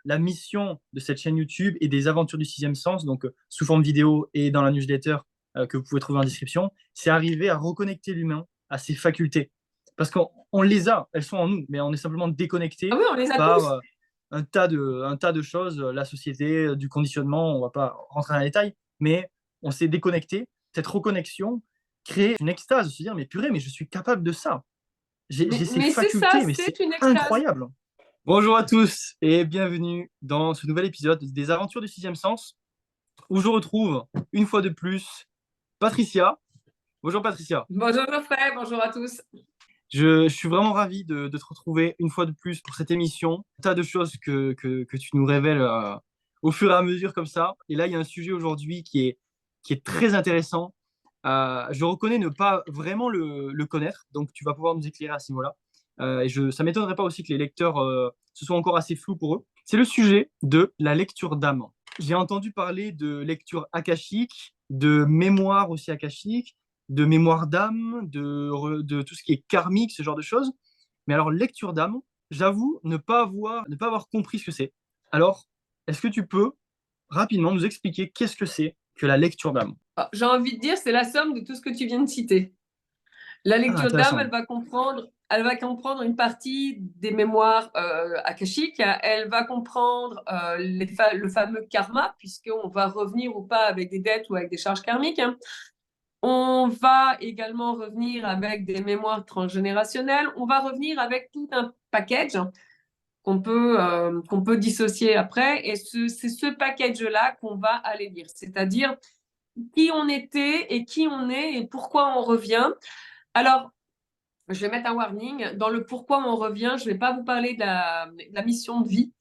la mission de cette chaîne YouTube et des aventures du sixième sens, donc sous forme vidéo et dans la newsletter que vous pouvez trouver en description, c'est arriver à reconnecter l'humain à ses facultés. Parce qu'on les a, elles sont en nous, mais on est simplement Ah déconnecté oui, on les a par tous. un tas de choses, la société, du conditionnement, on ne va pas rentrer dans les détails, mais on s'est déconnecté. Cette reconnexion crée une extase, se dire, mais purée, mais je suis capable de ça. J'ai ces Mais c'est ça, facultés, mais c'est c'est une extase. incroyable. Bonjour à tous et bienvenue dans ce nouvel épisode des aventures du sixième sens, où je retrouve une fois de plus Patricia. Bonjour Patricia. Bonjour Geoffrey, bonjour à tous. Je suis vraiment ravi de te retrouver une fois de plus pour cette émission. Un tas de choses que tu nous révèles au fur et à mesure comme ça. Et là, il y a un sujet aujourd'hui qui est très intéressant. Je reconnais ne pas vraiment le connaître, donc tu vas pouvoir nous éclairer à ce niveau-là. Ça ne m'étonnerait pas aussi que les lecteurs, ce soit encore assez flou pour eux. C'est le sujet de la lecture d'âme. J'ai entendu parler de lecture akashique, de mémoire aussi akashique, de mémoire d'âme, de tout ce qui est karmique, ce genre de choses. Mais alors, lecture d'âme, j'avoue ne pas avoir compris ce que c'est. Alors, est-ce que tu peux rapidement nous expliquer qu'est-ce que c'est que la lecture d'âme? Ah, j'ai envie de dire, c'est la somme de tout ce que tu viens de citer. La Ah, lecture d'âme, intéressant. elle va comprendre une partie des mémoires akashiques. Elle va comprendre le fameux karma, puisqu'on va revenir ou pas avec des dettes ou avec des charges karmiques. On va également revenir avec des mémoires transgénérationnelles. On va revenir avec tout un package qu'on peut dissocier après. Et c'est ce package-là qu'on va aller lire, c'est-à-dire qui on était et qui on est et pourquoi on revient. Alors, je vais mettre un warning. Dans le pourquoi on revient, je ne vais pas vous parler de la mission de vie,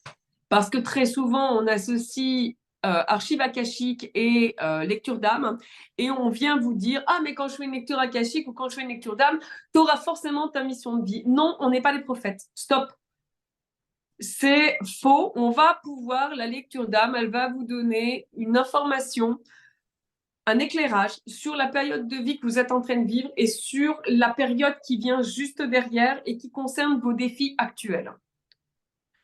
parce que très souvent, on associe archive akashique et lecture d'âme, et on vient vous dire, ah, mais quand je fais une lecture akashique ou quand je fais une lecture d'âme, tu auras forcément ta mission de vie. Non, on n'est pas des prophètes. Stop. C'est faux. On va pouvoir, la lecture d'âme, elle va vous donner une information, un éclairage sur la période de vie que vous êtes en train de vivre et sur la période qui vient juste derrière et qui concerne vos défis actuels.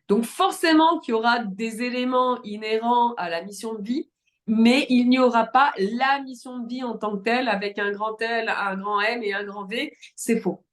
Donc forcément qu'il y aura des éléments inhérents à la mission de vie, mais il n'y aura pas la mission de vie en tant que telle avec un grand L, un grand M et un grand V. C'est faux.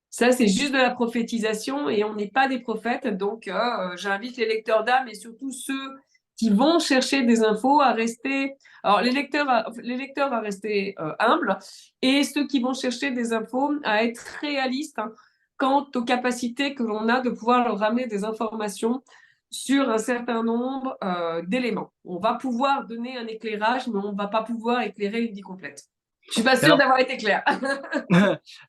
Ça, c'est juste de la prophétisation et on n'est pas des prophètes. Donc, j'invite les lecteurs d'âme et surtout ceux qui vont chercher des infos à rester. Alors, les lecteurs à rester humbles et ceux qui vont chercher des infos à être réalistes, hein, quant aux capacités que l'on a de pouvoir leur ramener des informations sur un certain nombre d'éléments. On va pouvoir donner un éclairage, mais on ne va pas pouvoir éclairer une vie complète. Je suis pas sûre Alors, d'avoir été claire.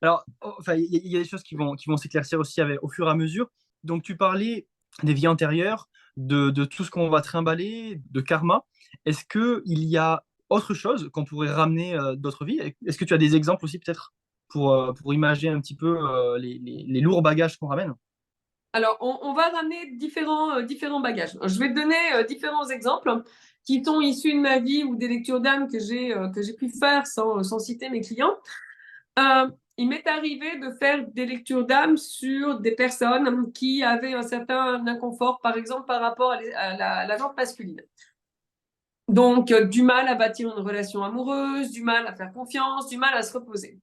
alors enfin, il y a des choses qui vont s'éclaircir aussi au fur et à mesure. Donc, tu parlais des vies antérieures, de tout ce qu'on va trimballer, de karma. Est-ce qu'il y a autre chose qu'on pourrait ramener d'autres vies? Est-ce que tu as des exemples aussi, peut-être, pour imaginer un petit peu les lourds bagages qu'on ramène? Alors, on va ramener différents bagages. Je vais te donner différents exemples qui sont issus de ma vie ou des lectures d'âme que j'ai pu faire sans citer mes clients. Il m'est arrivé de faire des lectures d'âme sur des personnes qui avaient un certain inconfort, par exemple par rapport à la jante masculine. Donc, du mal à bâtir une relation amoureuse, du mal à faire confiance, du mal à se reposer.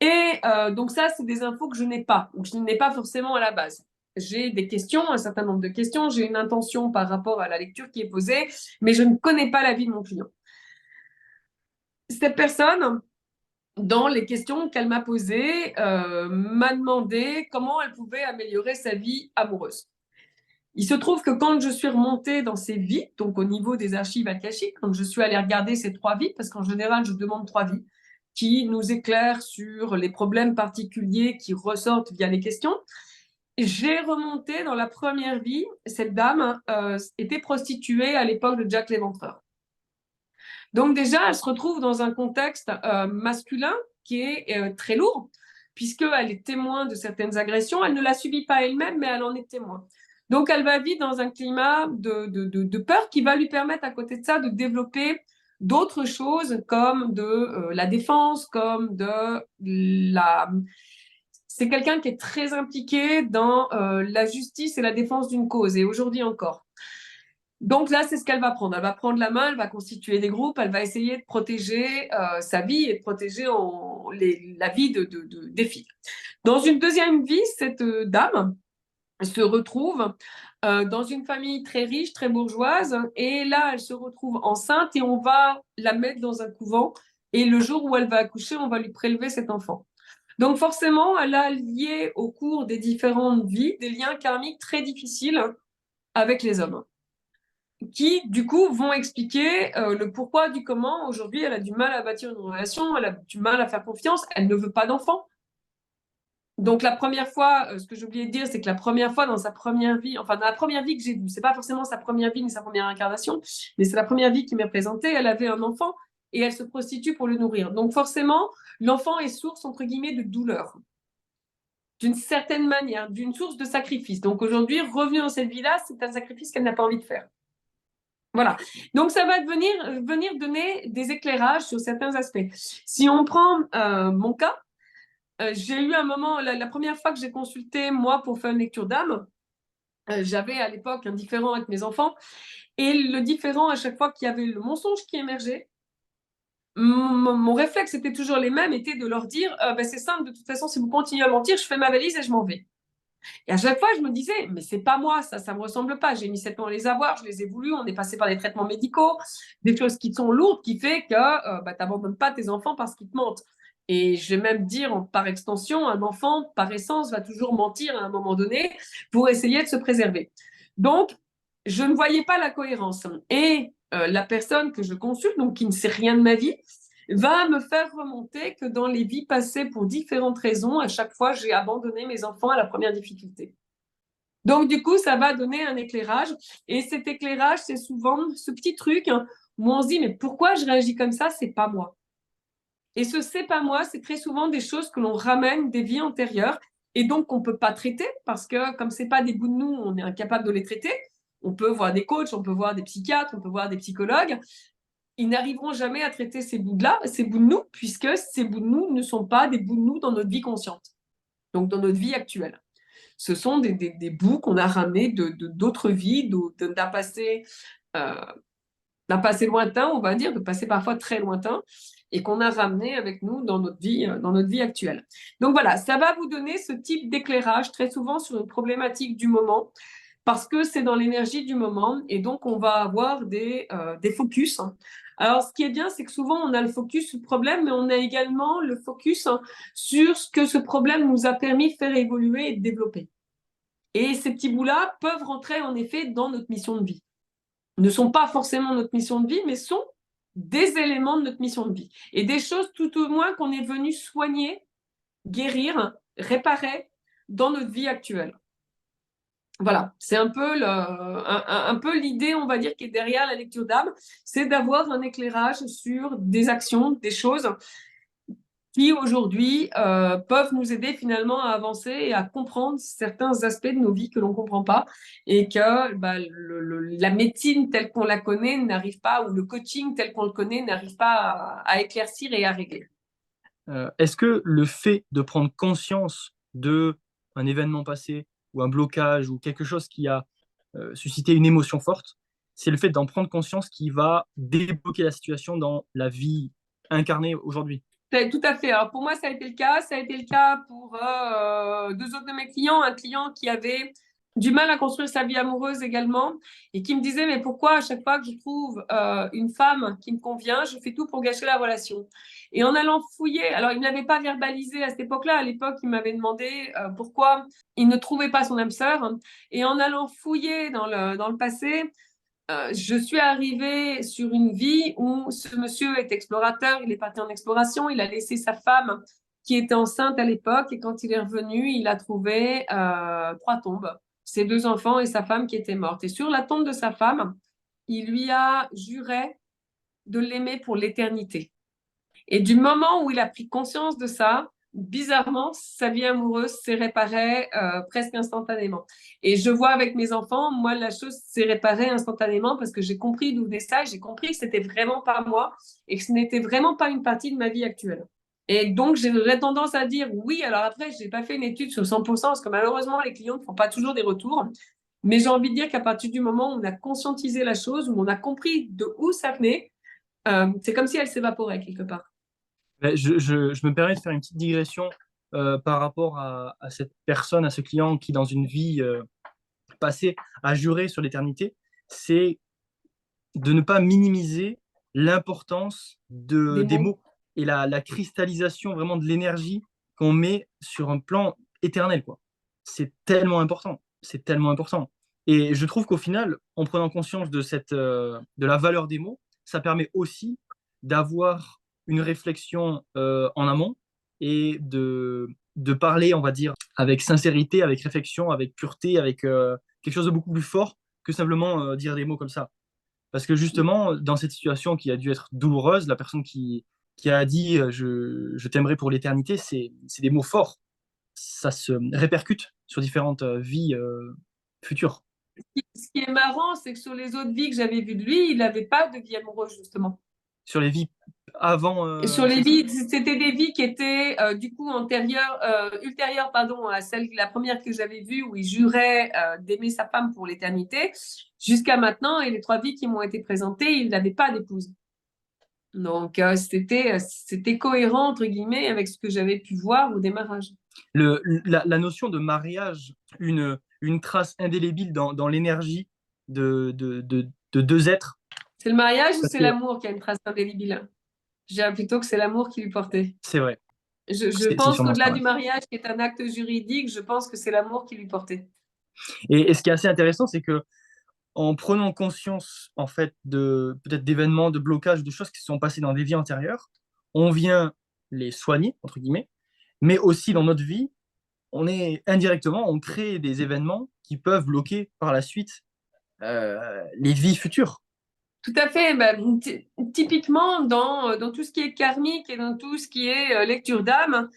Et donc ça, c'est des infos que je n'ai pas, ou que je n'ai pas forcément à la base. J'ai des questions, un certain nombre de questions, j'ai une intention par rapport à la lecture qui est posée, mais je ne connais pas la vie de mon client. Cette personne, dans les questions qu'elle m'a posées, m'a demandé comment elle pouvait améliorer sa vie amoureuse. Il se trouve que quand je suis remontée dans ces vies, donc au niveau des archives akashiques, quand je suis allée regarder ces 3 vies, parce qu'en général, je demande 3 vies, qui nous éclairent sur les problèmes particuliers qui ressortent via les questions. J'ai remonté dans la première vie, cette dame était prostituée à l'époque de Jack l'Éventreur. Donc déjà, elle se retrouve dans un contexte masculin qui est très lourd, puisqu'elle est témoin de certaines agressions. Elle ne la subit pas elle-même, mais elle en est témoin. Donc elle va vivre dans un climat de peur qui va lui permettre à côté de ça de développer d'autres choses comme de la défense, comme de la... C'est quelqu'un qui est très impliqué dans la justice et la défense d'une cause, et aujourd'hui encore. Donc là, c'est ce qu'elle va prendre. Elle va prendre la main, elle va constituer des groupes, elle va essayer de protéger sa vie et de protéger la vie des filles. Dans une deuxième vie, cette dame se retrouve dans une famille très riche, très bourgeoise, et là, elle se retrouve enceinte et on va la mettre dans un couvent. Et le jour où elle va accoucher, on va lui prélever cet enfant. Donc forcément, elle a lié au cours des différentes vies des liens karmiques très difficiles avec les hommes qui, du coup, vont expliquer le pourquoi du comment. Aujourd'hui, elle a du mal à bâtir une relation, elle a du mal à faire confiance, elle ne veut pas d'enfant. Donc, la première fois, ce que j'ai oublié de dire, c'est que la première fois dans sa première vie, enfin, dans la première vie que j'ai vue, c'est pas forcément sa première vie ni sa première incarnation, mais c'est la première vie qui m'est présentée. Elle avait un enfant et elle se prostitue pour le nourrir. Donc, forcément, l'enfant est source, entre guillemets, de douleur, d'une certaine manière, d'une source de sacrifice. Donc, aujourd'hui, revenue dans cette vie-là, c'est un sacrifice qu'elle n'a pas envie de faire. Voilà. Donc, ça va venir donner des éclairages sur certains aspects. Si on prend mon cas, j'ai eu un moment, la première fois que j'ai consulté, moi, pour faire une lecture d'âme, j'avais à l'époque un différend avec mes enfants. Et le différend, à chaque fois qu'il y avait le mensonge qui émergeait, mon réflexe était toujours les mêmes, était de leur dire ben, c'est simple, de toute façon, si vous continuez à mentir, je fais ma valise et je m'en vais. Et à chaque fois, je me disais, mais c'est pas moi, ça me ressemble pas. J'ai mis 7 ans à les avoir, je les ai voulu, on est passé par des traitements médicaux, des choses qui sont lourdes, qui fait que bah, tu n'abandonnes pas tes enfants parce qu'ils te mentent. Et je vais même dire, par extension, un enfant, par essence, va toujours mentir à un moment donné pour essayer de se préserver. Donc, je ne voyais pas la cohérence. Et la personne que je consulte, donc qui ne sait rien de ma vie, va me faire remonter que dans les vies passées, pour différentes raisons, à chaque fois, j'ai abandonné mes enfants à la première difficulté. Donc, du coup, ça va donner un éclairage. Et cet éclairage, c'est souvent ce petit truc où on se dit, mais pourquoi je réagis comme ça? C'est pas moi. Et ce c'est pas moi, c'est très souvent des choses que l'on ramène des vies antérieures et donc qu'on ne peut pas traiter parce que comme c'est pas des bouts de nous, on est incapable de les traiter. On peut voir des coachs, on peut voir des psychiatres, on peut voir des psychologues. Ils n'arriveront jamais à traiter ces bouts-là, ces bouts de nous, puisque ces bouts de nous ne sont pas des bouts de nous dans notre vie consciente, donc dans notre vie actuelle. Ce sont des bouts qu'on a ramenés d'autres vies, euh, d'un passé lointain, on va dire, de passé parfois très lointain, et qu'on a ramené avec nous dans notre vie actuelle. Donc voilà, ça va vous donner ce type d'éclairage très souvent sur une problématique du moment, parce que c'est dans l'énergie du moment, et donc on va avoir des focus. Alors, ce qui est bien, c'est que souvent, on a le focus sur le problème, mais on a également le focus sur ce que ce problème nous a permis de faire évoluer et de développer. Et ces petits bouts-là peuvent rentrer en effet dans notre mission de vie. Ne sont pas forcément notre mission de vie, mais sont des éléments de notre mission de vie. Et des choses tout au moins qu'on est venu soigner, guérir, réparer dans notre vie actuelle. Voilà, c'est un peu l'idée, on va dire, qui est derrière la lecture d'âme, c'est d'avoir un éclairage sur des actions, des choses qui aujourd'hui peuvent nous aider finalement à avancer et à comprendre certains aspects de nos vies que l'on ne comprend pas et que bah, la médecine telle qu'on la connaît n'arrive pas, ou le coaching tel qu'on le connaît n'arrive pas à éclaircir et à régler. Est-ce que le fait de prendre conscience de un événement passé ou un blocage ou quelque chose qui a suscité une émotion forte, c'est le fait d'en prendre conscience qui va débloquer la situation dans la vie incarnée aujourd'hui? Tout à fait. Alors pour moi, ça a été le cas. Ça a été le cas pour deux autres de mes clients. Un client qui avait du mal à construire sa vie amoureuse également et qui me disait, mais pourquoi à chaque fois que je trouve une femme qui me convient, je fais tout pour gâcher la relation. Et en allant fouiller, alors il ne l'avait pas verbalisé à cette époque-là. À l'époque, il m'avait demandé pourquoi il ne trouvait pas son âme sœur. Et en allant fouiller dans le passé, je suis arrivée sur une vie où ce monsieur est explorateur, il est parti en exploration, il a laissé sa femme qui était enceinte à l'époque et quand il est revenu, il a trouvé 3 tombes, ses 2 enfants et sa femme qui était morte. Et sur la tombe de sa femme, il lui a juré de l'aimer pour l'éternité. Et du moment où il a pris conscience de ça, bizarrement, sa vie amoureuse s'est réparée presque instantanément. Et je vois avec mes enfants, moi, la chose s'est réparée instantanément parce que j'ai compris d'où venait ça, j'ai compris que c'était vraiment pas moi et que ce n'était vraiment pas une partie de ma vie actuelle. Et donc, j'aurais tendance à dire oui. Alors après, je n'ai pas fait une étude sur 100% parce que malheureusement, les clients ne font pas toujours des retours. Mais j'ai envie de dire qu'à partir du moment où on a conscientisé la chose, où on a compris de où ça venait, c'est comme si elle s'évaporait quelque part. Mais je me permets de faire une petite digression par rapport à cette personne, à ce client qui, dans une vie passée, a juré sur l'éternité. C'est de ne pas minimiser l'importance Des des mots. mots et la cristallisation vraiment de l'énergie qu'on met sur un plan éternel, quoi. C'est tellement important. C'est tellement important. Et je trouve qu'au final, en prenant conscience de la valeur des mots, ça permet aussi d'avoir une réflexion en amont et de parler, on va dire, avec sincérité, avec réflexion, avec pureté, avec quelque chose de beaucoup plus fort que simplement dire des mots comme ça. Parce que justement, dans cette situation qui a dû être douloureuse, la personne qui a dit je t'aimerai pour l'éternité, c'est des mots forts. Ça se répercute sur différentes vies futures. Ce qui est marrant, c'est que sur les autres vies que j'avais vues de lui, il n'avait pas de vie amoureuse, justement. Sur les vies avant Et sur les celle-ci. vies, c'était des vies qui étaient du coup ultérieures pardon, à la première que j'avais vue où il jurait d'aimer sa femme pour l'éternité. Jusqu'à maintenant, et les trois vies qui m'ont été présentées, il n'avait pas d'épouse. Donc c'était cohérent entre guillemets avec ce que j'avais pu voir au démarrage. La notion de mariage, une trace indélébile dans l'énergie de deux êtres. C'est le mariage ou Parce c'est que l'amour qui a une trace indélébile? Je dirais plutôt que c'est l'amour qui lui portait. c'est vrai, Je c'est pense sûrement qu'au-delà ça. Ouais. du mariage, qui est un acte juridique, je pense que c'est l'amour qui lui portait. Et ce qui est assez intéressant, c'est que en prenant conscience en fait de peut-être d'événements, de blocages, de choses qui se sont passées dans des vies antérieures, on vient les soigner entre guillemets, mais aussi dans notre vie, on est indirectement, on crée des événements qui peuvent bloquer par la suite les vies futures. Tout à fait. Ben, typiquement, dans tout ce qui est karmique et dans tout ce qui est lecture d'âme,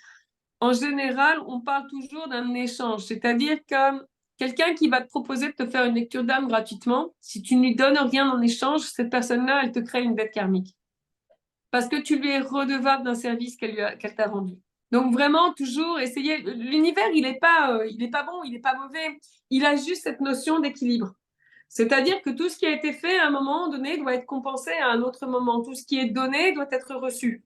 en général, on parle toujours d'un échange. C'est-à-dire que quelqu'un qui va te proposer de te faire une lecture d'âme gratuitement, si tu ne lui donnes rien en échange, cette personne-là, elle te crée une dette karmique. Parce que tu lui es redevable d'un service qu'elle t'a rendu. Donc vraiment, toujours essayer. L'univers, il est pas bon, il est pas mauvais. Il a juste cette notion d'équilibre. C'est-à-dire que tout ce qui a été fait à un moment donné doit être compensé à un autre moment. Tout ce qui est donné doit être reçu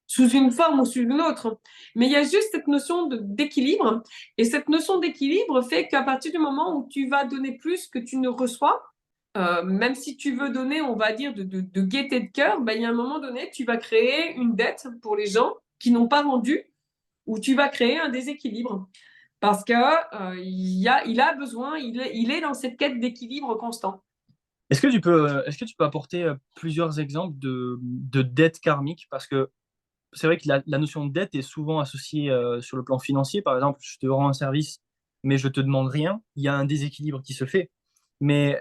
sous une forme ou sous une autre. Mais il y a juste cette notion d'équilibre. Et cette notion d'équilibre fait qu'à partir du moment où tu vas donner plus que tu ne reçois, même si tu veux donner, on va dire, de gaieté de cœur, ben, il y a un moment donné, tu vas créer une dette pour les gens qui n'ont pas rendu, ou tu vas créer un déséquilibre. Parce que il a besoin, il est dans cette quête d'équilibre constant. Est-ce que tu peux apporter plusieurs exemples de dettes karmiques? Parce que c'est vrai que la notion de dette est souvent associée sur le plan financier. Par exemple, je te rends un service, mais je te demande rien. Il y a un déséquilibre qui se fait. Mais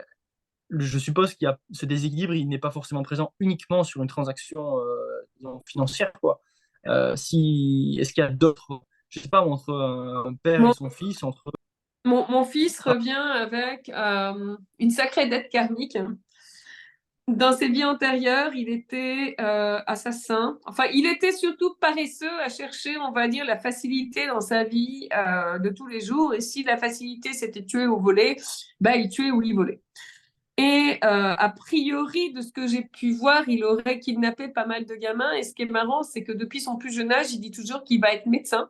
je suppose qu'il y a ce déséquilibre, il n'est pas forcément présent uniquement sur une transaction disons, financière, quoi. Est-ce qu'il y a d'autres, je sais pas, entre un père et Mon, son fils, entre mon fils revient avec une sacrée dette karmique. Dans ses vies antérieures, il était assassin. Enfin, il était surtout paresseux à chercher, on va dire, la facilité dans sa vie de tous les jours. Et si la facilité, c'était tuer ou voler, ben, il tuait ou il volait. Et a priori, de ce que j'ai pu voir, il aurait kidnappé pas mal de gamins. Et ce qui est marrant, c'est que depuis son plus jeune âge, il dit toujours qu'il va être médecin.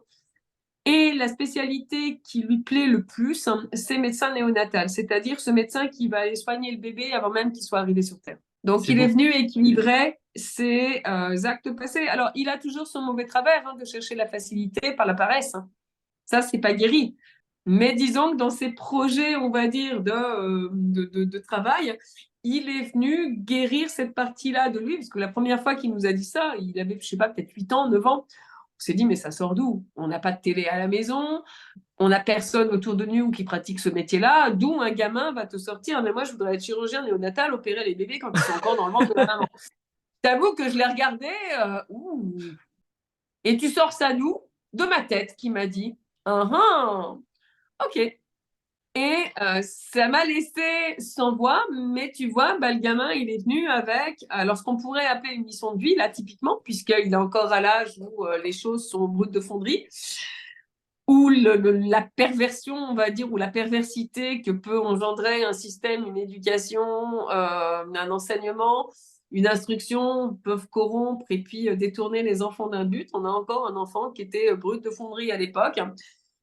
Et la spécialité qui lui plaît le plus, hein, c'est médecin néonatal, c'est-à-dire ce médecin qui va aller soigner le bébé avant même qu'il soit arrivé sur Terre. Donc, c'est il est beau. venu équilibrer ses actes passés. Alors, il a toujours son mauvais travers hein, de chercher la facilité par la paresse. Hein. Ça, c'est pas guéri. Mais disons que dans ses projets, on va dire, de travail, il est venu guérir cette partie-là de lui, parce que la première fois qu'il nous a dit ça, il avait, je sais pas, peut-être 8 ans, 9 ans. On s'est dit, mais ça sort d'où? On n'a pas de télé à la maison, on n'a personne autour de nous qui pratique ce métier-là, d'où un gamin va te sortir, mais moi je voudrais être chirurgien néonatal, opérer les bébés quand ils sont encore dans le ventre de la maman. T'avoue que je l'ai regardé, et tu sors ça d'où? De ma tête qui m'a dit, ah, ok. Et ça m'a laissé sans voix, mais tu vois, bah, le gamin, il est venu avec, alors ce qu'on pourrait appeler une mission de vie, là, typiquement, puisqu'il est encore à l'âge où les choses sont brutes de fonderie. ou la perversion, on va dire, ou la perversité que peut engendrer un système, une éducation, un enseignement, une instruction peuvent corrompre et puis détourner les enfants d'un but. On a encore un enfant qui était brut de fonderie à l'époque,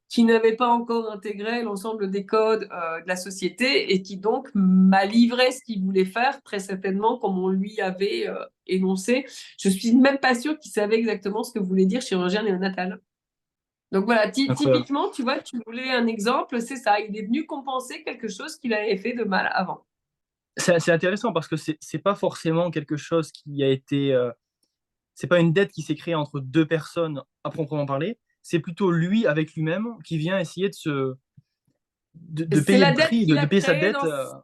qui n'avait pas encore intégré l'ensemble des codes de la société et qui donc m'a livré ce qu'il voulait faire, très certainement comme on lui avait énoncé. Je suis même pas sûre qu'il savait exactement ce que voulait dire chirurgien néonatal. Donc voilà, Incroyable. typiquement, tu vois, tu voulais un exemple, c'est ça. Il est venu compenser quelque chose qu'il avait fait de mal avant. C'est intéressant parce que c'est pas forcément quelque chose qui a été. C'est pas une dette qui s'est créée entre deux personnes à proprement parler. C'est plutôt lui avec lui-même qui vient essayer de C'est payer la le dette prix, qu'il de a payer sa créée dette. dans,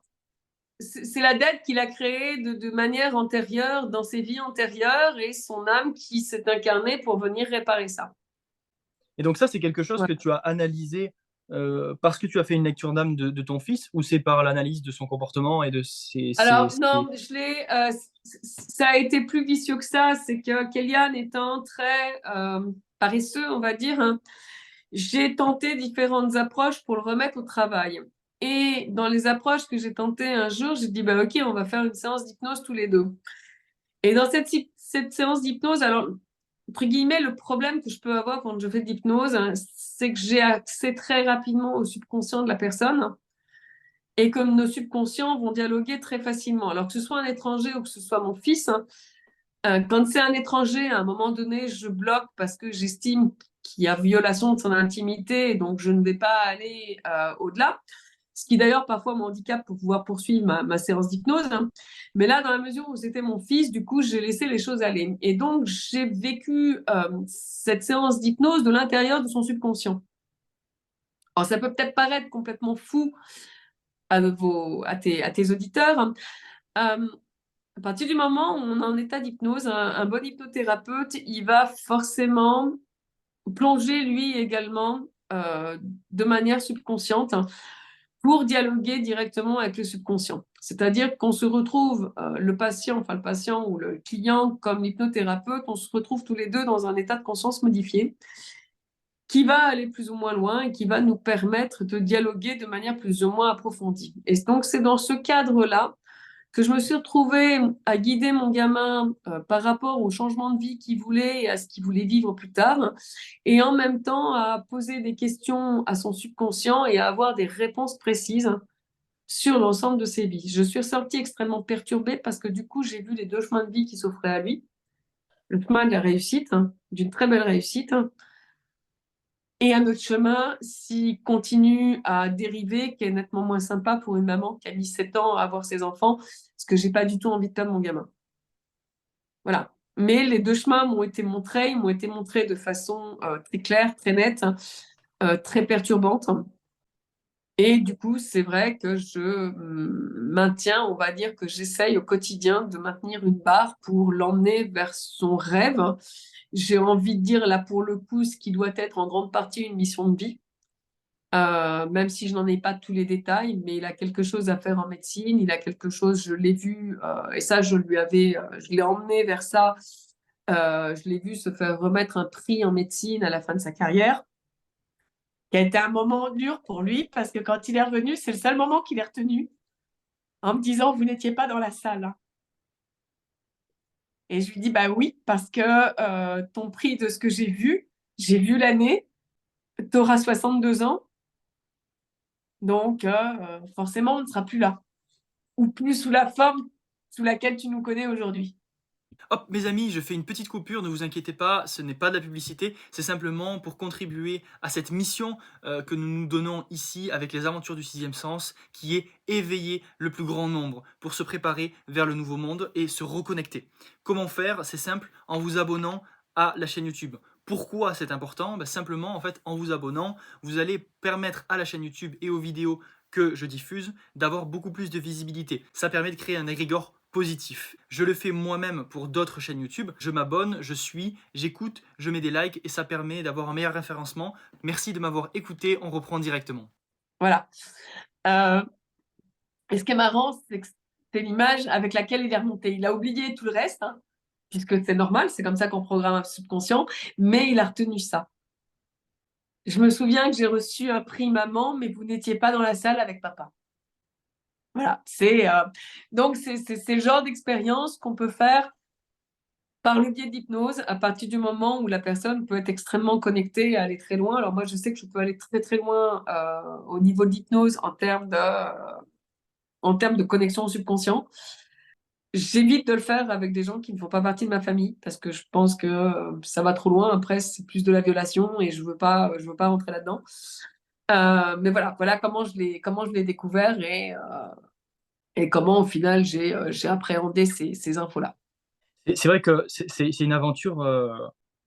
c'est la dette qu'il a créée de manière antérieure dans ses vies antérieures et son âme qui s'est incarnée pour venir réparer ça. Et donc ça, c'est quelque chose que Voilà. tu as analysé parce que tu as fait une lecture d'âme de ton fils ou c'est par l'analyse de son comportement et de Alors, non, ça a été plus vicieux que ça. C'est que Kellyanne étant très paresseux, on va dire, hein, j'ai tenté différentes approches pour le remettre au travail. Et dans les approches que j'ai tentées un jour, j'ai dit, bah, OK, on va faire une séance d'hypnose tous les deux. Et dans cette séance d'hypnose, alors, entre guillemets, le problème que je peux avoir quand je fais de l'hypnose, hein, c'est que j'ai accès très rapidement au subconscient de la personne et que nos subconscients vont dialoguer très facilement. Alors que ce soit un étranger ou que ce soit mon fils, hein, quand c'est un étranger, à un moment donné, je bloque parce que j'estime qu'il y a violation de son intimité, donc je ne vais pas aller au-delà. Ce qui d'ailleurs parfois m'handicape pour pouvoir poursuivre ma séance d'hypnose. Hein. Mais là, dans la mesure où c'était mon fils, du coup, j'ai laissé les choses aller. Et donc, j'ai vécu cette séance d'hypnose de l'intérieur de son subconscient. Alors, ça peut peut-être paraître complètement fou à tes auditeurs. Hein. À partir du moment où on est en état d'hypnose, un bon hypnothérapeute, il va forcément plonger lui également de manière subconsciente pour dialoguer directement avec le subconscient. C'est-à-dire qu'on se retrouve, le patient ou le client comme l'hypnothérapeute, on se retrouve tous les deux dans un état de conscience modifié qui va aller plus ou moins loin et qui va nous permettre de dialoguer de manière plus ou moins approfondie. Et donc, c'est dans ce cadre-là que je me suis retrouvée à guider mon gamin par rapport au changement de vie qu'il voulait et à ce qu'il voulait vivre plus tard, et en même temps à poser des questions à son subconscient et à avoir des réponses précises sur l'ensemble de ses vies. Je suis ressortie extrêmement perturbée parce que du coup, j'ai vu les deux chemins de vie qui s'offraient à lui. Le chemin de la réussite, hein, d'une très belle réussite, hein, et un autre chemin, s'il continue à dériver, qui est nettement moins sympa pour une maman qui a mis 7 ans à avoir ses enfants, parce que j'ai pas du tout envie de perdre mon gamin. Voilà. Mais les deux chemins m'ont été montrés, ils m'ont été montrés de façon très claire, très nette, très perturbante. Et du coup, c'est vrai que je maintiens, on va dire que j'essaye au quotidien de maintenir une barre pour l'emmener vers son rêve. J'ai envie de dire là pour le coup, ce qui doit être en grande partie une mission de vie. Même si je n'en ai pas tous les détails, mais il a quelque chose à faire en médecine, il a quelque chose, je l'ai vu, et ça, je l'ai emmené vers ça, je l'ai vu se faire remettre un prix en médecine à la fin de sa carrière, qui a été un moment dur pour lui, parce que quand il est revenu, c'est le seul moment qu'il est retenu, en me disant, vous n'étiez pas dans la salle. Hein. Et je lui dis, bah oui, parce que ton prix de ce que j'ai vu l'année, tu auras 62 ans, donc forcément, on ne sera plus là. Ou plus sous la forme sous laquelle tu nous connais aujourd'hui. Hop, mes amis, je fais une petite coupure, ne vous inquiétez pas, ce n'est pas de la publicité, c'est simplement pour contribuer à cette mission que nous nous donnons ici avec les aventures du sixième sens, qui est éveiller le plus grand nombre pour se préparer vers le nouveau monde et se reconnecter. Comment faire? C'est simple, en vous abonnant à la chaîne YouTube. Pourquoi c'est important? Simplement, en fait, en vous abonnant, vous allez permettre à la chaîne YouTube et aux vidéos que je diffuse d'avoir beaucoup plus de visibilité. Ça permet de créer un égrégore positif. Je le fais moi-même pour d'autres chaînes YouTube. Je m'abonne, je suis, j'écoute, je mets des likes et ça permet d'avoir un meilleur référencement. Merci de m'avoir écouté, on reprend directement. Voilà. Euh, et ce qui est marrant, c'est que c'est l'image avec laquelle il est remonté. Il a oublié tout le reste, hein, puisque c'est normal, c'est comme ça qu'on programme un subconscient, mais il a retenu ça. Je me souviens que j'ai reçu un prix maman, mais vous n'étiez pas dans la salle avec papa. Voilà, donc c'est le genre d'expérience qu'on peut faire par le biais d'hypnose à partir du moment où la personne peut être extrêmement connectée et aller très loin. Alors moi, je sais que je peux aller très très loin au niveau d'hypnose en termes de connexion au subconscient. J'évite de le faire avec des gens qui ne font pas partie de ma famille parce que je pense que ça va trop loin. Après, c'est plus de la violation et je veux pas rentrer là-dedans. Mais voilà comment je l'ai découvert et comment au final j'ai appréhendé ces infos-là. C'est vrai que c'est une aventure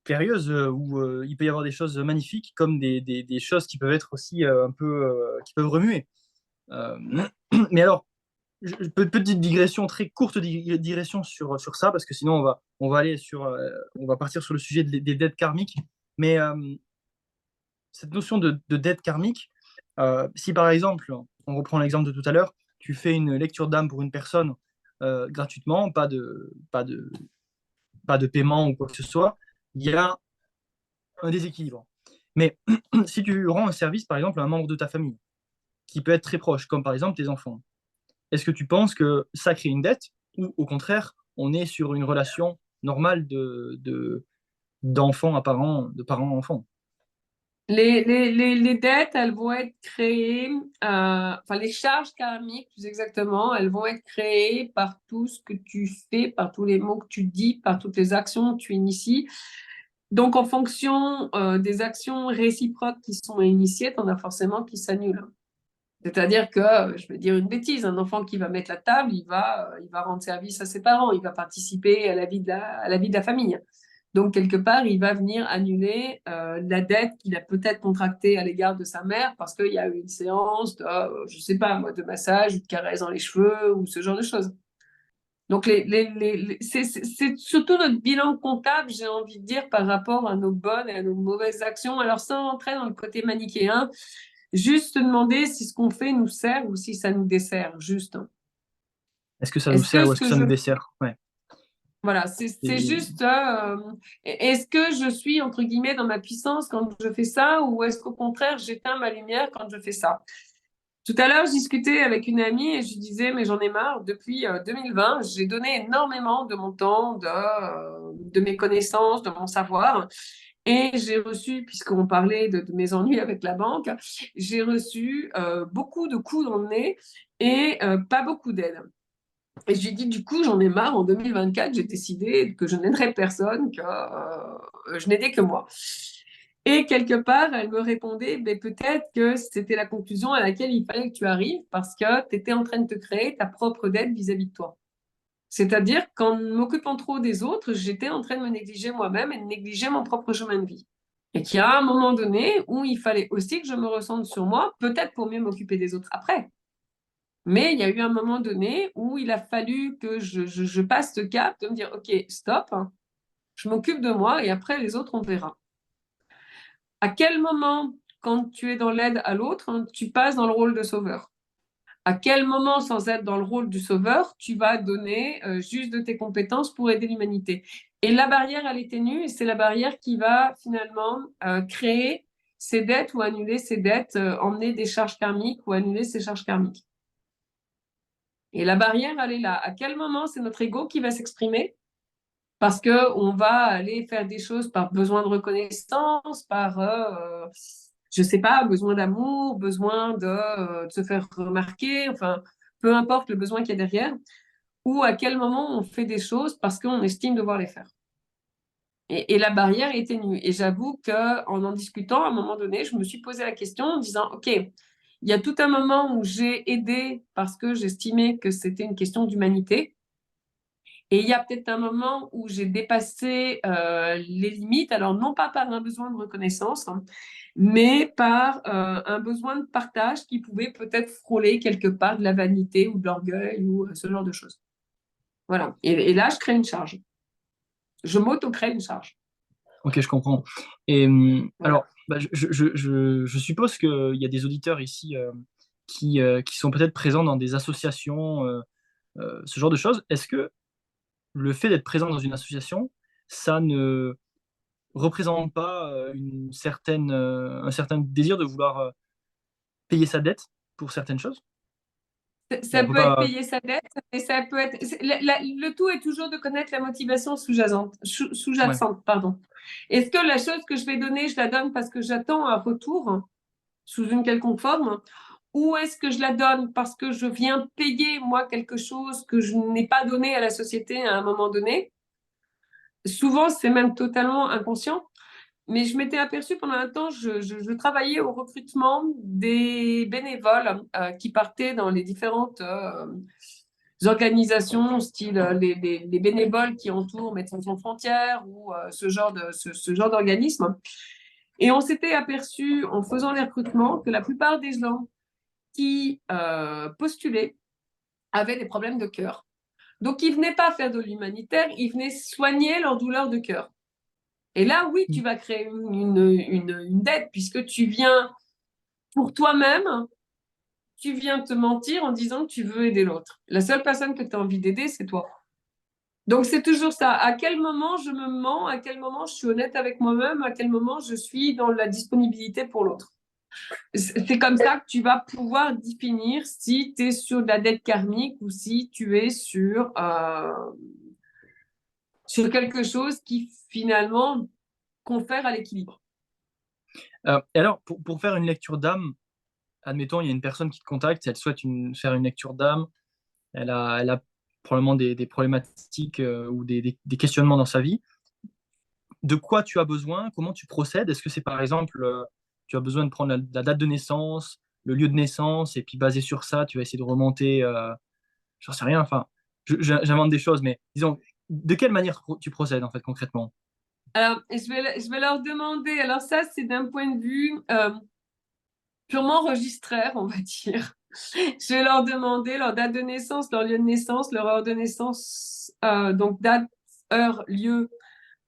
périlleuse où il peut y avoir des choses magnifiques comme des choses qui peuvent être aussi un peu qui peuvent remuer. Euh, mais alors, petite digression, très courte digression sur ça, parce que sinon on va aller on va partir sur le sujet des dettes karmiques. Mais cette notion de dette karmique, si par exemple, on reprend l'exemple de tout à l'heure, tu fais une lecture d'âme pour une personne gratuitement, pas de paiement ou quoi que ce soit, il y a un déséquilibre. Mais si tu rends un service, par exemple, à un membre de ta famille, qui peut être très proche, comme par exemple tes enfants, est-ce que tu penses que ça crée une dette ou au contraire, on est sur une relation normale d'enfant à parent, de parent à enfant? Les dettes, elles vont être créées, enfin les charges karmiques, plus exactement, elles vont être créées par tout ce que tu fais, par tous les mots que tu dis, par toutes les actions que tu inities. Donc, en fonction des actions réciproques qui sont initiées, tu en as forcément qui s'annulent. C'est-à-dire que, je vais dire une bêtise, un enfant qui va mettre la table, il va rendre service à ses parents, il va participer à la vie à la vie de la famille. Donc, quelque part, il va venir annuler la dette qu'il a peut-être contractée à l'égard de sa mère parce qu'il y a eu une séance de, je sais pas, moi, de massage ou de caresse dans les cheveux ou ce genre de choses. Donc, c'est surtout notre bilan comptable, j'ai envie de dire, par rapport à nos bonnes et à nos mauvaises actions. Alors, sans entrer dans le côté manichéen, juste se demander si ce qu'on fait nous sert ou si ça nous dessert, juste. Est-ce que ça nous Est-ce que sert ou ce est-ce que que ça je nous dessert? Ouais. Voilà, c'est Et juste, est-ce que je suis, entre guillemets, dans ma puissance quand je fais ça, ou est-ce qu'au contraire, j'éteins ma lumière quand je fais ça? Tout à l'heure, je discutais avec une amie et je lui disais, mais j'en ai marre, depuis 2020, j'ai donné énormément de mon temps, de mes connaissances, de mon savoir, et j'ai reçu, puisqu'on parlait de mes ennuis avec la banque, j'ai reçu beaucoup de coups dans le nez et pas beaucoup d'aide. Et je lui ai dit, du coup, j'en ai marre. En 2024, j'ai décidé que je n'aiderais personne, que je n'aidais que moi. Et quelque part, elle me répondait, ben, peut-être que c'était la conclusion à laquelle il fallait que tu arrives parce que tu étais en train de te créer ta propre dette vis-à-vis de toi. C'est-à-dire qu'en m'occupant trop des autres, j'étais en train de me négliger moi-même et de négliger mon propre chemin de vie. Et qu'il y a un moment donné où il fallait aussi que je me ressente sur moi, peut-être pour mieux m'occuper des autres après. Mais il y a eu un moment donné où il a fallu que je passe ce cap de me dire, OK, stop, hein, je m'occupe de moi et après les autres, on verra. À quel moment, quand tu es dans l'aide à l'autre, hein, tu passes dans le rôle de sauveur? À quel moment, sans être dans le rôle du sauveur, tu vas donner juste de tes compétences pour aider l'humanité? Et la barrière, elle est ténue et c'est la barrière qui va finalement créer ces dettes ou annuler ces dettes, emmener des charges karmiques ou annuler ces charges karmiques. Et la barrière, elle est là. À quel moment c'est notre ego qui va s'exprimer? Parce que on va aller faire des choses par besoin de reconnaissance, par, je sais pas, besoin d'amour, besoin de se faire remarquer, enfin, peu importe le besoin qu'il y a derrière. Ou à quel moment on fait des choses parce qu'on estime devoir les faire. Et la barrière est ténue. Et j'avoue qu'en discutant, à un moment donné, je me suis posé la question en disant, OK, il y a tout un moment où j'ai aidé parce que j'estimais que c'était une question d'humanité. Et il y a peut-être un moment où j'ai dépassé les limites, alors non pas par un besoin de reconnaissance, hein, mais par un besoin de partage qui pouvait peut-être frôler quelque part de la vanité ou de l'orgueil ou ce genre de choses. Voilà. Et là, je crée une charge. Je m'auto-crée une charge. ok, je comprends. Et Voilà. alors, bah, je suppose qu'il y a des auditeurs ici qui sont peut-être présents dans des associations, ce genre de choses. Est-ce que le fait d'être présent dans une association, ça ne représente pas un certain désir de vouloir payer sa dette pour certaines choses. Bon, Ça on peut peut être pas. payer sa dette, mais ça peut être. Le tout est toujours de connaître la motivation sous-jacente, Ouais. sous-jacente, pardon. Est-ce que la chose que je vais donner, je la donne parce que j'attends un retour sous une quelconque forme, ou est-ce que je la donne parce que je viens payer moi quelque chose que je n'ai pas donné à la société à un moment donné? Souvent, c'est même totalement inconscient. Mais je m'étais aperçue pendant un temps, je travaillais au recrutement des bénévoles qui partaient dans les différentes organisations, style les bénévoles qui entourent Médecins sans frontières ou ce genre d'organisme. Et on s'était aperçu en faisant les recrutements que la plupart des gens qui postulaient avaient des problèmes de cœur. Donc, ils ne venaient pas faire de l'humanitaire, ils venaient soigner leur douleur de cœur. Et là, oui, tu vas créer une dette puisque tu viens pour toi-même, tu viens te mentir en disant que tu veux aider l'autre. La seule personne que tu as envie d'aider, c'est toi. Donc, c'est toujours ça. À quel moment je me mens, à quel moment je suis honnête avec moi-même, à quel moment je suis dans la disponibilité pour l'autre. C'est comme ça que tu vas pouvoir définir si tu es sur de la dette karmique ou si tu es sur quelque chose qui finalement confère à l'équilibre. Et alors, pour faire une lecture d'âme, admettons, il y a une personne qui te contacte, elle souhaite faire une lecture d'âme, elle a probablement des problématiques ou des questionnements dans sa vie. De quoi tu as besoin? Comment tu procèdes? Est-ce que c'est par exemple, tu as besoin de prendre la date de naissance, le lieu de naissance, et puis basé sur ça, tu vas essayer de remonter, j'en sais rien, enfin, j'invente des choses, mais disons, de quelle manière tu procèdes en fait concrètement? Alors, je vais leur demander, alors ça, c'est d'un point de vue purement registraire, on va dire. Je vais leur demander leur date de naissance, leur lieu de naissance, leur heure de naissance, donc date, heure, lieu,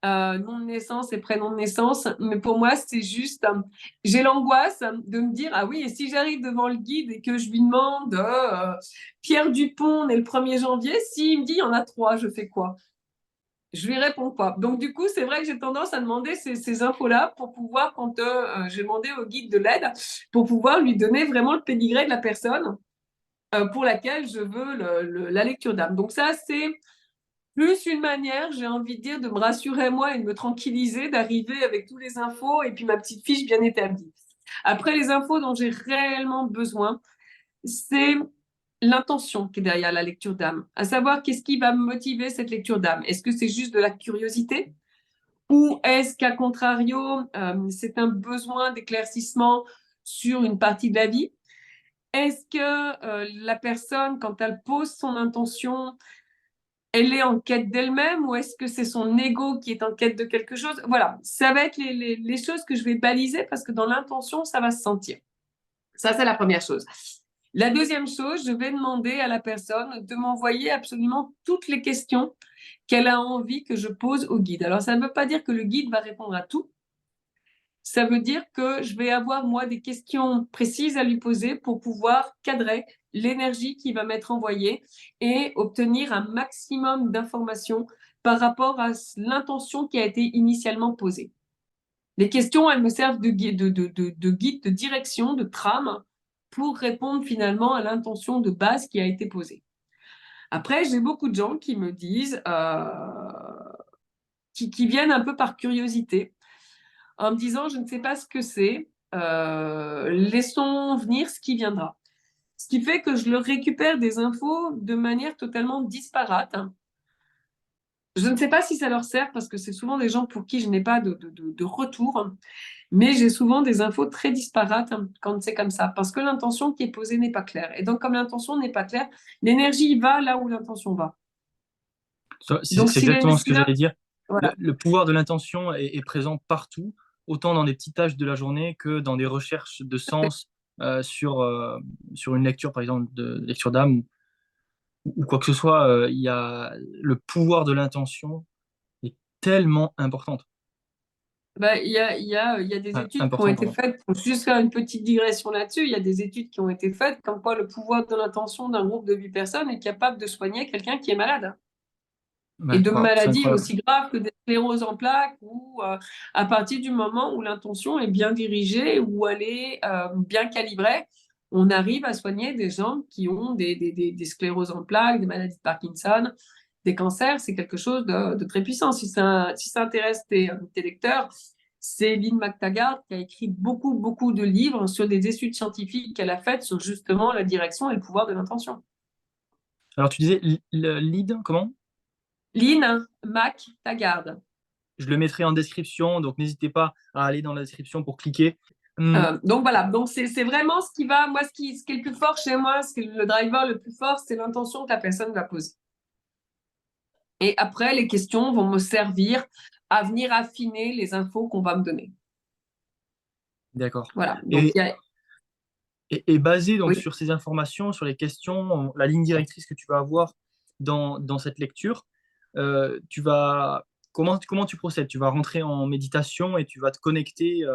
nom de naissance et prénom de naissance. Mais pour moi, c'est juste, j'ai l'angoisse de me dire, ah oui, et si j'arrive devant le guide et que je lui demande Pierre Dupont, né le 1er janvier, s'il me dit, il y en a trois, je fais quoi? Je lui réponds pas. Donc, du coup, c'est vrai que j'ai tendance à demander ces infos-là pour pouvoir, quand j'ai demandé au guide de l'aide, pour pouvoir lui donner vraiment le pédigré de la personne pour laquelle je veux la lecture d'âme. Donc, ça, c'est plus une manière, j'ai envie de dire, de me rassurer moi et de me tranquilliser, d'arriver avec tous les infos et puis ma petite fiche bien établie. Après, les infos dont j'ai réellement besoin, c'est l'intention qui est derrière la lecture d'âme, à savoir qu'est-ce qui va me motiver cette lecture d'âme. Est-ce que c'est juste de la curiosité ou est-ce qu'à contrario, c'est un besoin d'éclaircissement sur une partie de la vie? Est-ce que la personne, quand elle pose son intention, elle est en quête d'elle-même ou est-ce que c'est son ego qui est en quête de quelque chose? Voilà, ça va être les choses que je vais baliser parce que dans l'intention, ça va se sentir. Ça, c'est la première chose. La deuxième chose, je vais demander à la personne de m'envoyer absolument toutes les questions qu'elle a envie que je pose au guide. Alors, ça ne veut pas dire que le guide va répondre à tout. Ça veut dire que je vais avoir, moi, des questions précises à lui poser pour pouvoir cadrer l'énergie qu'il va m'être envoyée et obtenir un maximum d'informations par rapport à l'intention qui a été initialement posée. Les questions, elles me servent de guide, de guide, de direction, de trame pour répondre finalement à l'intention de base qui a été posée. Après, j'ai beaucoup de gens qui me disent, qui viennent un peu par curiosité, en me disant, je ne sais pas ce que c'est, laissons venir ce qui viendra. Ce qui fait que je leur récupère des infos de manière totalement disparate. Je ne sais pas si ça leur sert parce que c'est souvent des gens pour qui je n'ai pas de retour, mais j'ai souvent des infos très disparates quand c'est comme ça, parce que l'intention qui est posée n'est pas claire. Et donc, comme l'intention n'est pas claire, l'énergie va là où l'intention va. Donc, C'est exactement ce que j'allais dire. voilà. Le pouvoir de l'intention est présent partout, autant dans des petites tâches de la journée que dans des recherches de sens sur une lecture, par exemple, de lecture d'âme ou quoi que ce soit. Il y a le pouvoir de l'intention est tellement importante. Bah, il y a des Enfin, études qui ont important, été pardon. faites, pour juste faire une petite digression là-dessus, il y a des études qui ont été faites comme quoi le pouvoir de l'intention d'un groupe de 8 personnes est capable de soigner quelqu'un qui est malade. et Ouais, de wow, c'est maladies incroyable. aussi graves que des scléroses en plaques, ou à partir du moment où l'intention est bien dirigée, où elle est bien calibrée, on arrive à soigner des gens qui ont des scléroses en plaques, des maladies de Parkinson, des cancers. C'est quelque chose de très puissant. Si ça intéresse tes lecteurs, c'est Lynn McTaggart qui a écrit beaucoup, beaucoup de livres sur des études scientifiques qu'elle a faites sur justement la direction et le pouvoir de l'intention. Alors, tu disais le lead, comment? Lynn McTaggart. Je le mettrai en description, donc n'hésitez pas à aller dans la description pour cliquer. Hum, Donc voilà, donc c'est vraiment ce qui va, moi, ce qui est le plus fort chez moi, ce qui est le driver le plus fort, c'est l'intention que la personne va poser. Et après, les questions vont me servir à venir affiner les infos qu'on va me donner. d'accord. Voilà, donc Et, et basé donc oui. sur ces informations, sur les questions, la ligne directrice que tu vas avoir dans cette lecture, tu vas, comment tu procèdes? Tu vas rentrer en méditation et tu vas te connecter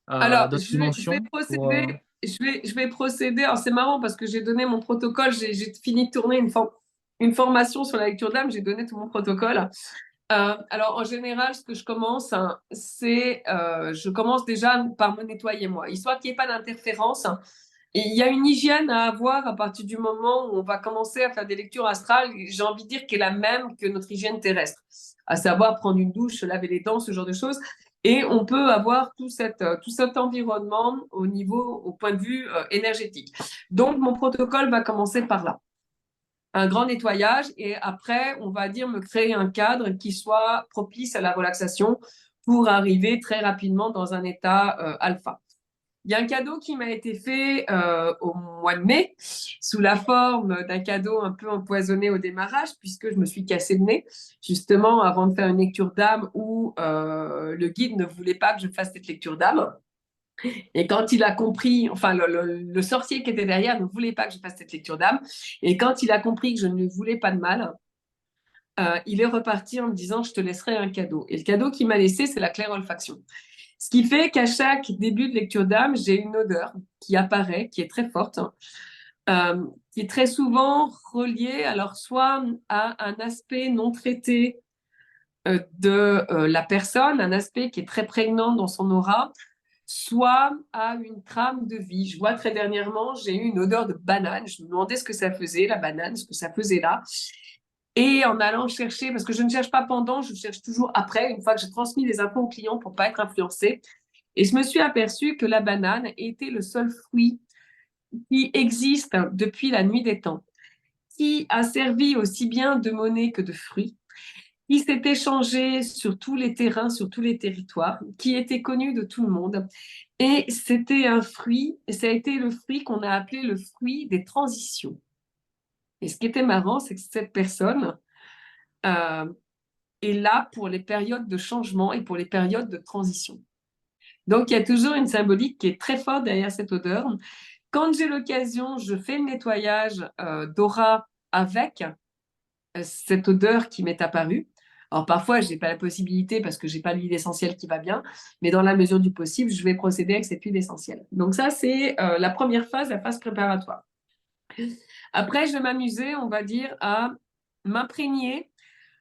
à Alors, d'autres je vais dimensions pour, procéder, je vais procéder. Alors, c'est marrant parce que j'ai donné mon protocole, j'ai fini de tourner une formation sur la lecture d'âme, j'ai donné tout mon protocole. Alors, en général, ce que je commence, hein, je commence déjà par me nettoyer moi, histoire qu'il n'y ait pas d'interférence. Et il y a une hygiène à avoir à partir du moment où on va commencer à faire des lectures astrales, j'ai envie de dire qu'elle est la même que notre hygiène terrestre, à savoir prendre une douche, se laver les dents, ce genre de choses. Et on peut avoir tout cet environnement au point de vue énergétique. Donc, mon protocole va commencer par là, un grand nettoyage, et après, on va dire me créer un cadre qui soit propice à la relaxation pour arriver très rapidement dans un état alpha. Il y a un cadeau qui m'a été fait au mois de mai sous la forme d'un cadeau un peu empoisonné au démarrage, puisque je me suis cassé le nez justement avant de faire une lecture d'âme où le guide ne voulait pas que je fasse cette lecture d'âme. Et quand il a compris, enfin le sorcier qui était derrière ne voulait pas que je fasse cette lecture d'âme, et quand il a compris que je ne lui voulais pas de mal, il est reparti en me disant je te laisserai un cadeau. Et le cadeau qu'il m'a laissé, c'est la claire-olfaction. Ce qui fait qu'à chaque début de lecture d'âme, j'ai une odeur qui apparaît, qui est très forte, qui est très souvent reliée, alors soit à un aspect non traité de la personne, un aspect qui est très prégnant dans son aura, soit à une trame de vie. Je vois très dernièrement, j'ai eu une odeur de banane. Je me demandais ce que ça faisait, la banane, ce que ça faisait là. Et en allant chercher, parce que je ne cherche pas pendant, je cherche toujours après, une fois que j'ai transmis les infos au client pour pas être influencée. Et je me suis aperçue que la banane était le seul fruit qui existe depuis la nuit des temps, qui a servi aussi bien de monnaie que de fruit, qui s'est échangé sur tous les terrains, sur tous les territoires, qui était connu de tout le monde. Et c'était un fruit, et ça a été le fruit qu'on a appelé le fruit des transitions. Et ce qui était marrant, c'est que cette personne euh, est là pour les périodes de changement et pour les périodes de transition. Donc, il y a toujours une symbolique qui est très forte derrière cette odeur. Quand j'ai l'occasion, je fais le nettoyage d'aura avec cette odeur qui m'est apparue. Alors parfois, je n'ai pas la possibilité parce que je n'ai pas l'huile essentielle qui va bien, mais dans la mesure du possible, je vais procéder avec cette huile essentielle. Donc ça, c'est la première phase, la phase préparatoire. Après, je vais m'amuser, on va dire, à m'imprégner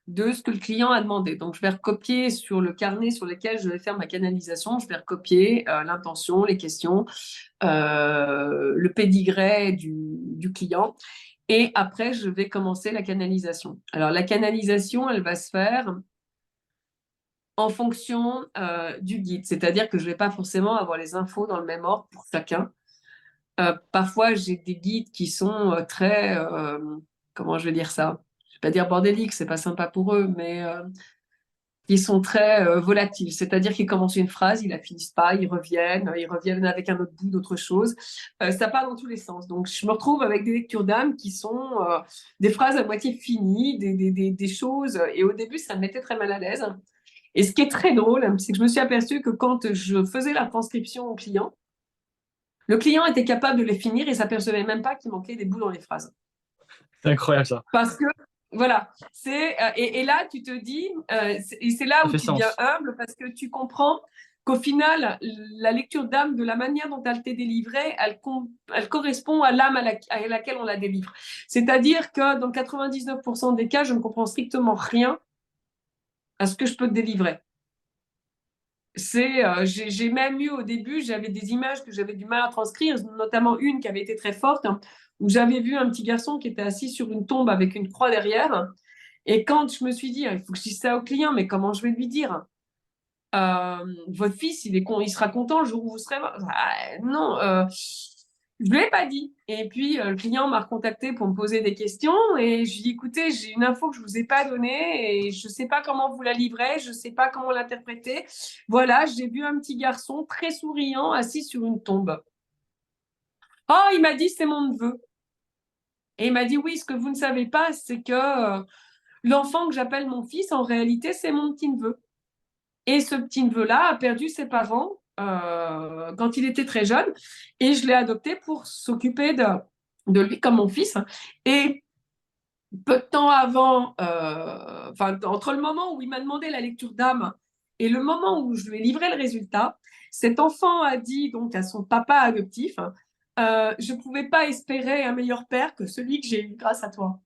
de ce que le client a demandé. Donc, je vais recopier sur le carnet sur lequel je vais faire ma canalisation, je vais recopier l'intention, les questions, le pédigré du client. Et après, je vais commencer la canalisation. Alors, la canalisation, elle va se faire en fonction du guide. C'est-à-dire que je ne vais pas forcément avoir les infos dans le même ordre pour chacun. Parfois, j'ai des guides qui sont très, comment je vais dire ça? Je ne vais pas dire bordéliques, c'est pas sympa pour eux, mais qui sont très volatiles. C'est-à-dire qu'ils commencent une phrase, ils la finissent pas, ils reviennent avec un autre bout d'autre chose. Ça part dans tous les sens. Donc, je me retrouve avec des lectures d'âme qui sont des phrases à moitié finies, des choses. Et au début, ça me mettait très mal à l'aise. Et ce qui est très drôle, c'est que je me suis aperçue que quand je faisais la transcription au client, le client était capable de les finir et s'apercevait même pas qu'il manquait des bouts dans les phrases. c'est incroyable ça. Parce que, voilà, et là, tu te dis, et c'est là Ça où fait tu deviens sens. humble parce que tu comprends qu'au final, la lecture d'âme, de la manière dont elle t'est délivrée, elle correspond à l'âme à laquelle on la délivre. C'est-à-dire que dans 99% des cas, je ne comprends strictement rien à ce que je peux te délivrer. J'ai même eu au début, j'avais des images que j'avais du mal à transcrire, notamment une qui avait été très forte, où j'avais vu un petit garçon qui était assis sur une tombe avec une croix derrière. Et quand je me suis dit, il faut que je dise ça au client, mais comment je vais lui dire votre fils, il sera content le jour où vous serez mort. Non, je ne lui ai pas dit. Et puis, le client m'a recontacté pour me poser des questions. Et je lui ai dit, écoutez, j'ai une info que je ne vous ai pas donnée et je ne sais pas comment vous la livrer, je ne sais pas comment l'interpréter. Voilà, j'ai vu un petit garçon très souriant assis sur une tombe. Oh, il m'a dit, c'est mon neveu. Et il m'a dit, oui, ce que vous ne savez pas, c'est que l'enfant que j'appelle mon fils, en réalité, c'est mon petit-neveu. Et ce petit neveu-là a perdu ses parents quand il était très jeune. Et je l'ai adopté pour s'occuper de lui comme mon fils. Et peu de temps avant, entre le moment où il m'a demandé la lecture d'âme et le moment où je lui ai livré le résultat, cet enfant a dit donc à son papa adoptif, je ne pouvais pas espérer un meilleur père que celui que j'ai eu grâce à toi.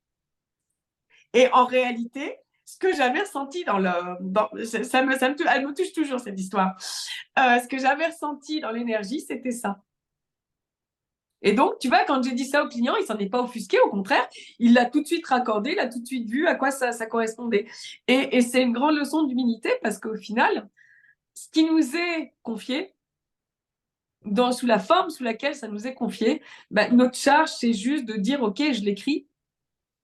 Et en réalité, ce que j'avais ressenti elle me touche toujours cette histoire. Ce que j'avais ressenti dans l'énergie, c'était ça. Et donc, tu vois, quand j'ai dit ça au client, il s'en est pas offusqué, au contraire, il l'a tout de suite raccordé, il a tout de suite vu à quoi ça correspondait. Et c'est une grande leçon d'humilité parce qu'au final, ce qui nous est confié, sous la forme sous laquelle ça nous est confié, notre charge, c'est juste de dire, OK, je l'écris,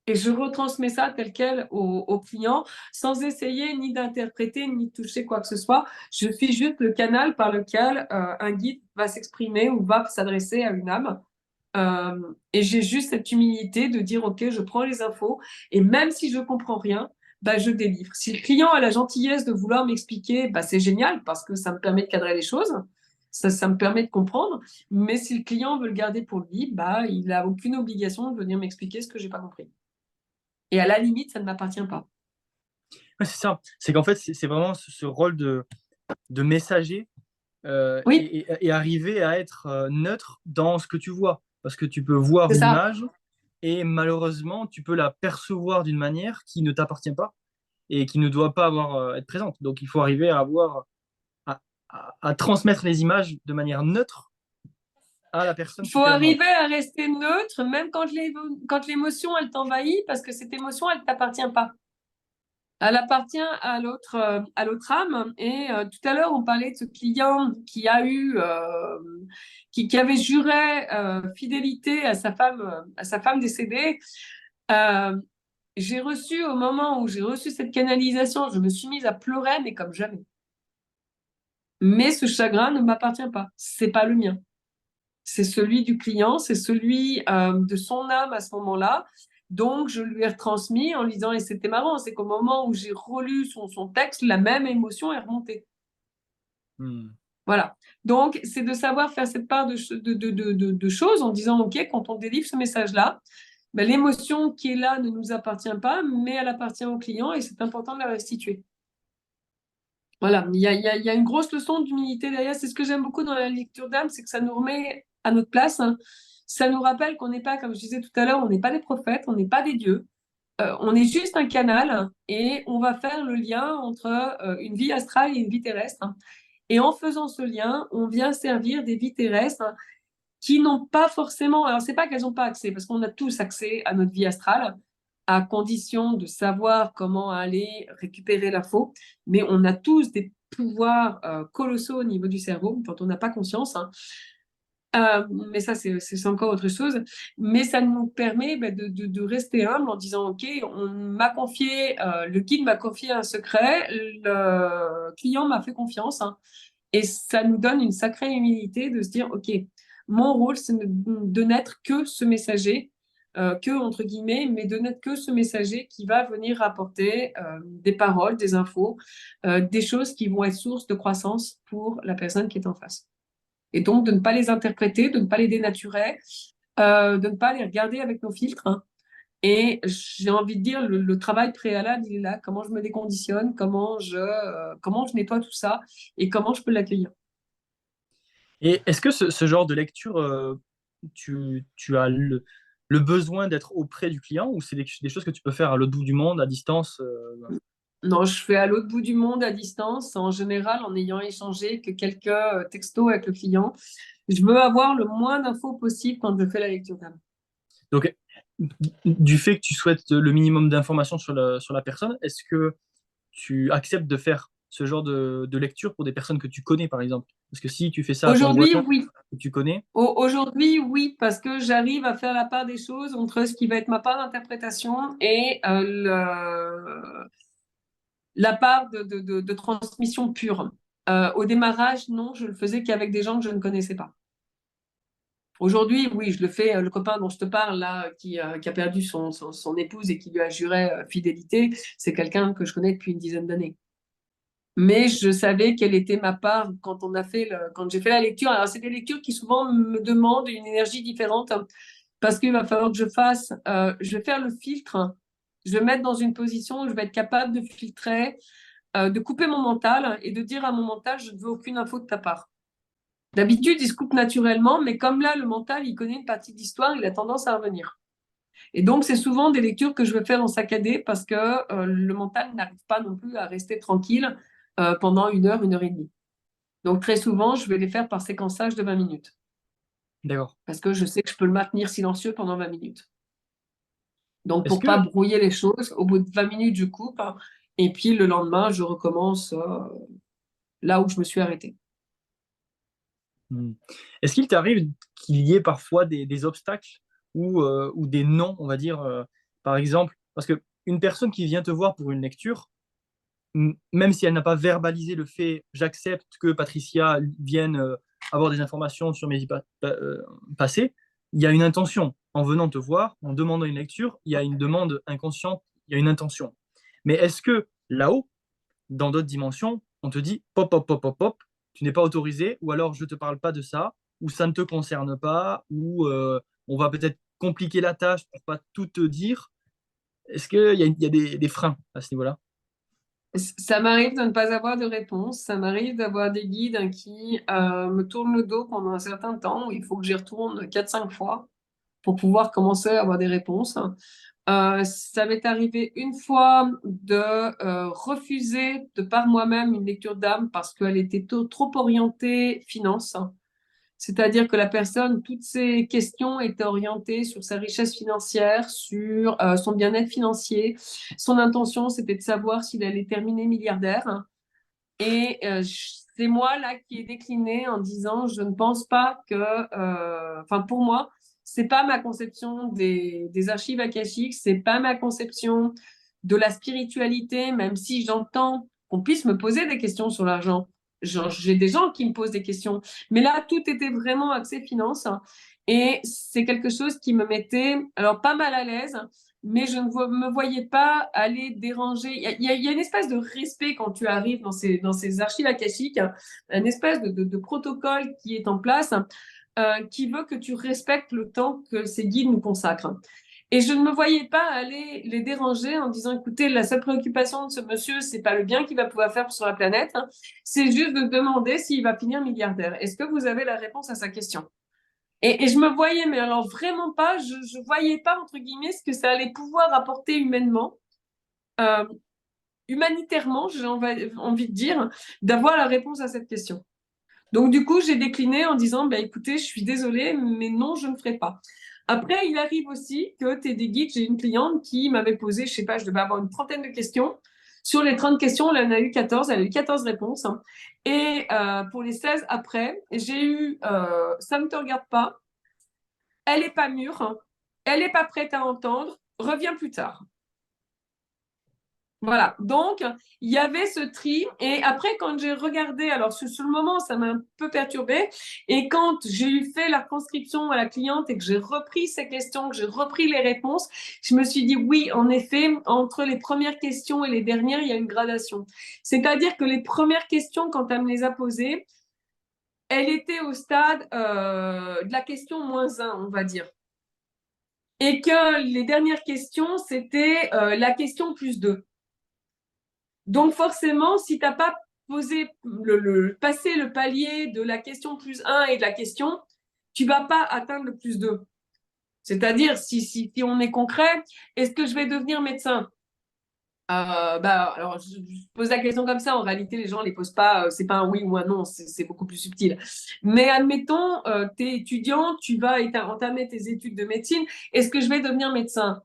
et je retransmets ça tel quel au client sans essayer ni d'interpréter ni de toucher quoi que ce soit. Je suis juste le canal par lequel un guide va s'exprimer ou va s'adresser à une âme. Et j'ai juste cette humilité de dire, OK, je prends les infos et même si je ne comprends rien, je délivre. Si le client a la gentillesse de vouloir m'expliquer, c'est génial parce que ça me permet de cadrer les choses. Ça me permet de comprendre. Mais si le client veut le garder pour lui, il n'a aucune obligation de venir m'expliquer ce que je n'ai pas compris. Et à la limite, ça ne m'appartient pas. Ouais, c'est ça. C'est qu'en fait, c'est vraiment ce rôle de messager Oui, et arriver à être neutre dans ce que tu vois. Parce que tu peux voir c'est une ça. image et malheureusement, tu peux la percevoir d'une manière qui ne t'appartient pas et qui ne doit pas être présente. Donc, il faut arriver à transmettre les images de manière neutre à la personne Il qui faut fait la demande. arriver à rester neutre, même quand l'émotion, elle t'envahit, parce que cette émotion, elle ne t'appartient pas. Elle appartient à l'autre âme. Et tout à l'heure, on parlait de ce client qui avait juré fidélité à sa femme décédée. Euh, j'ai reçu, au moment où j'ai reçu cette canalisation, je me suis mise à pleurer, mais comme jamais. Mais ce chagrin ne m'appartient pas. C'est pas le mien. C'est celui du client, c'est celui de son âme à ce moment-là. Donc, je lui ai retransmis en lui disant, et c'était marrant, c'est qu'au moment où j'ai relu son texte, la même émotion est remontée. Hmm. Voilà. Donc, c'est de savoir faire cette part de choses en disant, OK, quand on délivre ce message-là, l'émotion qui est là ne nous appartient pas, mais elle appartient au client et c'est important de la restituer. Voilà, il y a une grosse leçon d'humilité derrière. C'est ce que j'aime beaucoup dans la lecture d'âme, c'est que ça nous remet à notre place, hein. Ça nous rappelle qu'on n'est pas, comme je disais tout à l'heure, on n'est pas des prophètes, on n'est pas des dieux. On est juste un canal et on va faire le lien entre une vie astrale et une vie terrestre. Et en faisant ce lien, on vient servir des vies terrestres qui n'ont pas forcément, alors c'est pas qu'elles n'ont pas accès, parce qu'on a tous accès à notre vie astrale, à condition de savoir comment aller récupérer l'info, mais on a tous des pouvoirs colossaux au niveau du cerveau dont on n'a pas conscience, hein. Mais ça, c'est encore autre chose. Mais ça nous permet de rester humble en disant, OK, on m'a confié, le guide m'a confié un secret, le client m'a fait confiance, hein. Et ça nous donne une sacrée humilité de se dire, OK, mon rôle, c'est de n'être que ce messager, que entre guillemets, mais de n'être que ce messager qui va venir apporter des paroles, des infos, des choses qui vont être source de croissance pour la personne qui est en face. Et donc, de ne pas les interpréter, de ne pas les dénaturer, de ne pas les regarder avec nos filtres, hein, Et j'ai envie de dire, le travail préalable, il est là. Comment je me déconditionne, comment je nettoie tout ça et comment je peux l'accueillir. Et est-ce que ce genre de lecture, tu as le besoin d'être auprès du client ou c'est des choses que tu peux faire à l'autre bout du monde, à distance Non, je fais à l'autre bout du monde à distance, en général en ayant échangé que quelques textos avec le client. Je veux avoir le moins d'infos possible quand je fais la lecture d'âme. Donc, du fait que tu souhaites le minimum d'informations sur la personne, est-ce que tu acceptes de faire ce genre de lecture pour des personnes que tu connais, par exemple? Parce que si tu fais ça à ton Aujourd'hui, voisin oui. que tu connais, Aujourd'hui, oui, parce que j'arrive à faire la part des choses entre ce qui va être ma part d'interprétation et la part de transmission pure. Au démarrage, non, je le faisais qu'avec des gens que je ne connaissais pas. Aujourd'hui, oui, je le fais. Le copain dont je te parle, là, qui a perdu son épouse et qui lui a juré fidélité, c'est quelqu'un que je connais depuis une dizaine d'années. Mais je savais quelle était ma part quand j'ai fait la lecture. Alors, c'est des lectures qui souvent me demandent une énergie différente parce qu'il va falloir que je vais faire le filtre, je vais mettre dans une position où je vais être capable de filtrer, de couper mon mental et de dire à mon mental, je ne veux aucune info de ta part. D'habitude, il se coupe naturellement, mais comme là, le mental, il connaît une partie de l'histoire, il a tendance à revenir. Et donc, c'est souvent des lectures que je vais faire en saccadé parce que le mental n'arrive pas non plus à rester tranquille pendant une heure et demie. Donc, très souvent, je vais les faire par séquençage de 20 minutes d'accord. parce que je sais que je peux le maintenir silencieux pendant 20 minutes. Donc, Est-ce pour pas que, brouiller les choses, au bout de 20 minutes, je coupe et puis le lendemain, je recommence là où je me suis arrêtée. hmm, est-ce qu'il t'arrive qu'il y ait parfois des obstacles ou des non, on va dire, par exemple, parce que une personne qui vient te voir pour une lecture, même si elle n'a pas verbalisé le fait, j'accepte que Patricia vienne avoir des informations sur mes vies passées, il y a une intention. En venant te voir, en demandant une lecture, il y a une demande inconsciente, il y a une intention. Mais est-ce que là-haut, dans d'autres dimensions, on te dit pop, pop, pop, pop, pop, tu n'es pas autorisé, ou alors je ne te parle pas de ça, ou ça ne te concerne pas, ou on va peut-être compliquer la tâche pour pas tout te dire. Est-ce qu'il y a des freins à ce niveau-là? Ça m'arrive de ne pas avoir de réponse. Ça m'arrive d'avoir des guides qui me tournent le dos pendant un certain temps. Il faut que j'y retourne 4 5 fois pour pouvoir commencer à avoir des réponses. Ça m'est arrivé une fois de refuser de par moi-même une lecture d'âme parce qu'elle était trop orientée finance. C'est-à-dire que la personne, toutes ses questions étaient orientées sur sa richesse financière, sur son bien-être financier. Son intention, c'était de savoir s'il allait terminer milliardaire. Et c'est moi là qui ai décliné en disant, je ne pense pas que, enfin pour moi, c'est pas ma conception des archives akashiques, c'est pas ma conception de la spiritualité, même si j'entends qu'on puisse me poser des questions sur l'argent. J'ai des gens qui me posent des questions, mais là tout était vraiment axé finance et c'est quelque chose qui me mettait, alors pas mal à l'aise, mais je ne me voyais pas aller déranger. Il y a une espèce de respect quand tu arrives dans ces archives akashiques, une espèce de protocole qui est en place, qui veut que tu respectes le temps que ces guides nous consacrent. Et je ne me voyais pas aller les déranger en disant, écoutez, la seule préoccupation de ce monsieur, c'est pas le bien qu'il va pouvoir faire sur la planète, c'est juste de demander s'il va finir milliardaire. Est-ce que vous avez la réponse à sa question? Et je me voyais, mais alors vraiment pas, je voyais pas, entre guillemets, ce que ça allait pouvoir apporter humainement, euh, humanitairement, j'ai envie de dire, d'avoir la réponse à cette question. Donc, du coup, j'ai décliné en disant, bah, écoutez, je suis désolée, mais non, je ne ferai pas. Après, il arrive aussi que tu es des guides. J'ai une cliente qui m'avait posé, je sais pas, je devais avoir une trentaine de questions. Sur les 30 questions, elle en a eu 14, elle a eu 14 réponses. Et pour les 16 après, j'ai eu ça ne te regarde pas, elle n'est pas mûre, elle n'est pas prête à entendre, reviens plus tard. Voilà, donc il y avait ce tri. Et après, quand j'ai regardé, alors sur le moment, ça m'a un peu perturbée. Et quand j'ai eu fait la transcription à la cliente et que j'ai repris ces questions, que j'ai repris les réponses, je me suis dit oui, en effet, entre les premières questions et les dernières, il y a une gradation. C'est-à-dire que les premières questions, quand elle me les a posées, elle était au stade de la question -1, on va dire. et que les dernières questions, c'était la question plus 2. Donc forcément, si tu n'as pas passé le palier de la question plus 1 et de la question, tu vas pas atteindre le plus 2. C'est-à-dire, si on est concret, est-ce que je vais devenir médecin? Alors, je pose la question comme ça. En réalité, les gens ne les posent pas. C'est pas un oui ou un non. C'est beaucoup plus subtil. Mais admettons, tu es étudiant, tu vas entamer tes études de médecine. Est-ce que je vais devenir médecin?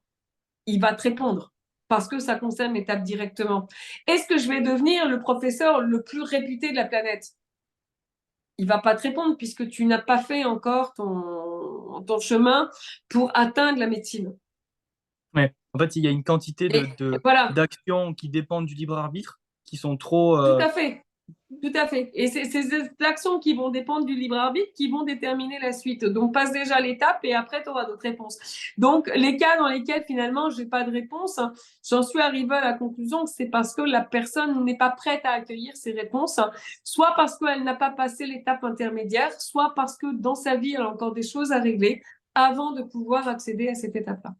Il va te répondre parce que ça concerne l'étape directement. Est-ce que je vais devenir le professeur le plus réputé de la planète? Il va pas te répondre puisque tu n'as pas fait encore ton chemin pour atteindre la médecine. Ouais. En fait, il y a une quantité Et voilà, d'actions qui dépendent du libre arbitre qui sont trop. tout à fait. Tout à fait. Et c'est ces actions qui vont dépendre du libre arbitre qui vont déterminer la suite. Donc, passe déjà l'étape et après, tu auras d'autres réponses. Donc, les cas dans lesquels finalement, je n'ai pas de réponse, j'en suis arrivée à la conclusion que c'est parce que la personne n'est pas prête à accueillir ces réponses, soit parce qu'elle n'a pas passé l'étape intermédiaire, soit parce que dans sa vie, elle a encore des choses à régler avant de pouvoir accéder à cette étape-là.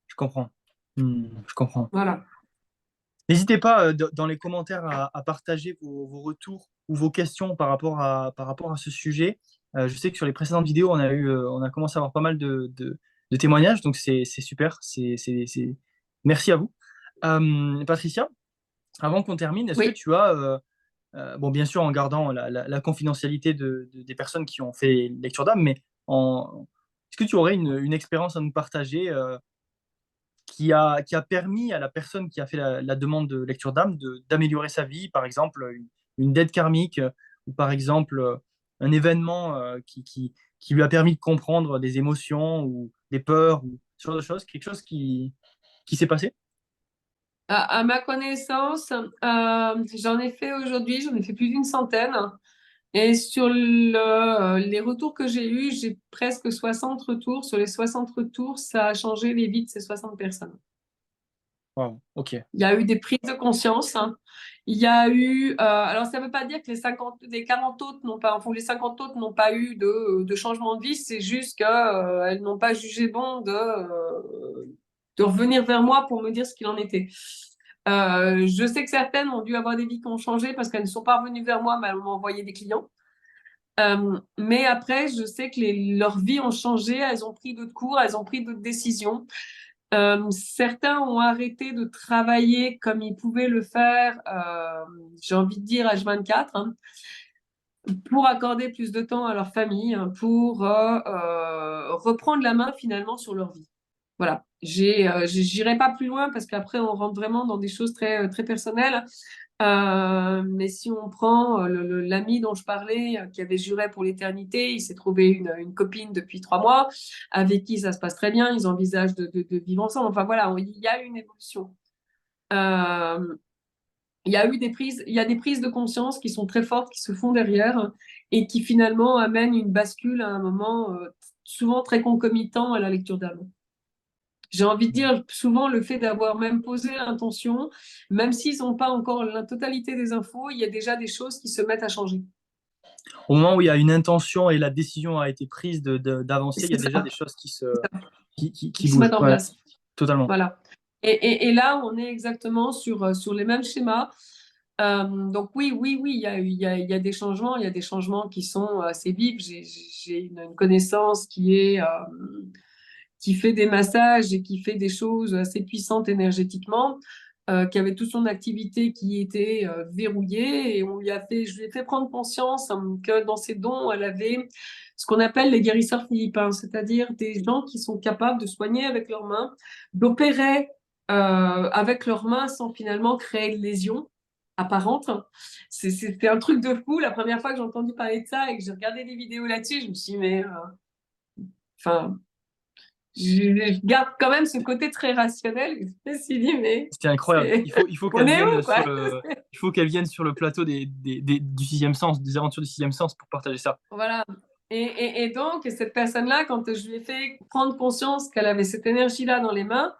Je comprends. Je comprends. Voilà. N'hésitez pas dans les commentaires à partager vos retours ou vos questions par rapport à ce sujet. Je sais que sur les précédentes vidéos, on a commencé à avoir pas mal de témoignages, donc c'est super. Merci à vous. Patricia, avant qu'on termine, est-ce que Oui. tu as, bon, bien sûr en gardant la confidentialité des personnes qui ont fait lecture d'âme, mais est-ce que tu aurais une expérience à nous partager qui a permis à la personne qui a fait la demande de lecture d'âme d'améliorer sa vie, par exemple une dette karmique, ou par exemple un événement qui lui a permis de comprendre des émotions ou des peurs, ou ce genre de choses, quelque chose qui s'est passé? À ma connaissance, j'en ai fait aujourd'hui, j'en ai fait plus d'une centaine. Et sur les retours que j'ai eus, j'ai presque 60 retours. Sur les 60 retours, ça a changé les vies de ces 60 personnes. Wow, ok. Il y a eu des prises de conscience, hein. Il y a eu, alors ça ne veut pas dire que les 40 autres n'ont pas, enfin les 50 autres n'ont pas eu de changement de vie, c'est juste qu'elles n'ont pas jugé bon de revenir vers moi pour me dire ce qu'il en était. Je sais que certaines ont dû avoir des vies qui ont changé parce qu'elles ne sont pas revenues vers moi, mais elles m'ont envoyé des clients. Mais après, je sais que leurs vies ont changé, elles ont pris d'autres cours, elles ont pris d'autres décisions. Certains ont arrêté de travailler comme ils pouvaient le faire, j'ai envie de dire H24, hein, pour accorder plus de temps à leur famille, hein, pour reprendre la main finalement sur leur vie. Voilà. J'irai pas plus loin parce qu'après on rentre vraiment dans des choses très, très personnelles. Mais si on prend l'ami dont je parlais, qui avait juré pour l'éternité, il s'est trouvé une copine depuis 3 mois, avec qui ça se passe très bien, ils envisagent de vivre ensemble. Enfin voilà, il y a une évolution. Euh, il y a des prises de conscience qui sont très fortes, qui se font derrière et qui finalement amènent une bascule à un moment souvent très concomitant à la lecture d'âme. J'ai envie de dire souvent le fait d'avoir même posé l'intention, même s'ils n'ont pas encore la totalité des infos, il y a déjà des choses qui se mettent à changer. Au moment où il y a une intention et la décision a été prise d'avancer, il y a C'est déjà ça, des choses qui qui se bougent. mettent en Ouais, place. totalement. Voilà. Et là, on est exactement sur les mêmes schémas. Donc oui, oui, oui, il y a des changements, il y a des changements qui sont assez vifs. J'ai une connaissance qui fait des massages et qui fait des choses assez puissantes énergétiquement, qui avait toute son activité qui était verrouillée et je lui ai fait prendre conscience que dans ses dons, elle avait ce qu'on appelle les guérisseurs philippins, c'est-à-dire des gens qui sont capables de soigner avec leurs mains, d'opérer avec leurs mains sans finalement créer de lésions apparentes. C'est un truc de fou. La première fois que j'ai entendu parler de ça et que j'ai regardé des vidéos là-dessus, je me suis dit, mais enfin, je garde quand même ce côté très rationnel. Je me suis dit, mais C'était incroyable. on est où, quoi? Il faut qu'elle vienne sur le plateau du sixième sens, des aventures du sixième sens pour partager ça. Voilà. Et donc, cette personne-là, quand je lui ai fait prendre conscience qu'elle avait cette énergie-là dans les mains,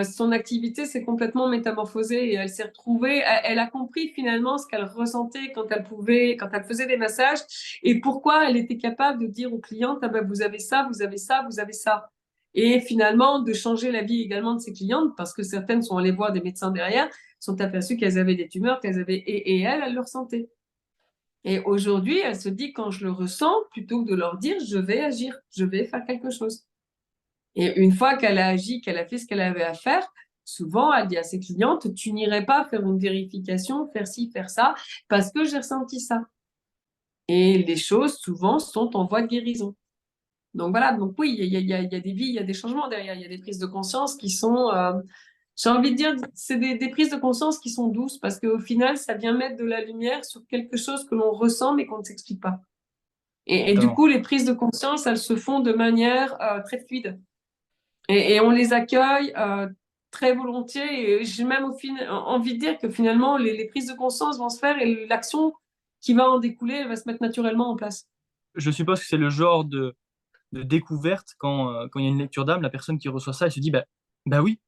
son activité s'est complètement métamorphosée et elle s'est retrouvée, elle a compris finalement ce qu'elle ressentait quand elle faisait des massages et pourquoi elle était capable de dire aux clientes, ah ben, vous avez ça, vous avez ça, vous avez ça. et finalement de changer la vie également de ses clientes parce que certaines sont allées voir des médecins derrière, sont aperçues qu'elles avaient des tumeurs, qu'elles avaient, et elles le ressentaient. Et aujourd'hui, elle se dit, quand je le ressens, plutôt que de leur dire, je vais agir, je vais faire quelque chose. Et une fois qu'elle a agi, qu'elle a fait ce qu'elle avait à faire, souvent, elle dit à ses clientes, tu n'irais pas faire une vérification, faire ci, faire ça, parce que j'ai ressenti ça. Et les choses, souvent, sont en voie de guérison. Donc voilà, donc oui, il y a des vies, il y a des changements derrière, il y a des prises de conscience qui sont, j'ai envie de dire, c'est des prises de conscience qui sont douces, parce qu'au final, ça vient mettre de la lumière sur quelque chose que l'on ressent, mais qu'on ne s'explique pas. Et du Totalement. coup, les prises de conscience, elles se font de manière très fluide. Et on les accueille très volontiers. Et j'ai même envie de dire que finalement, les prises de conscience vont se faire et l'action qui va en découler, elle va se mettre naturellement en place. Je suppose que c'est le genre de découverte quand il y a une lecture d'âme, la personne qui reçoit ça, elle se dit, bah oui,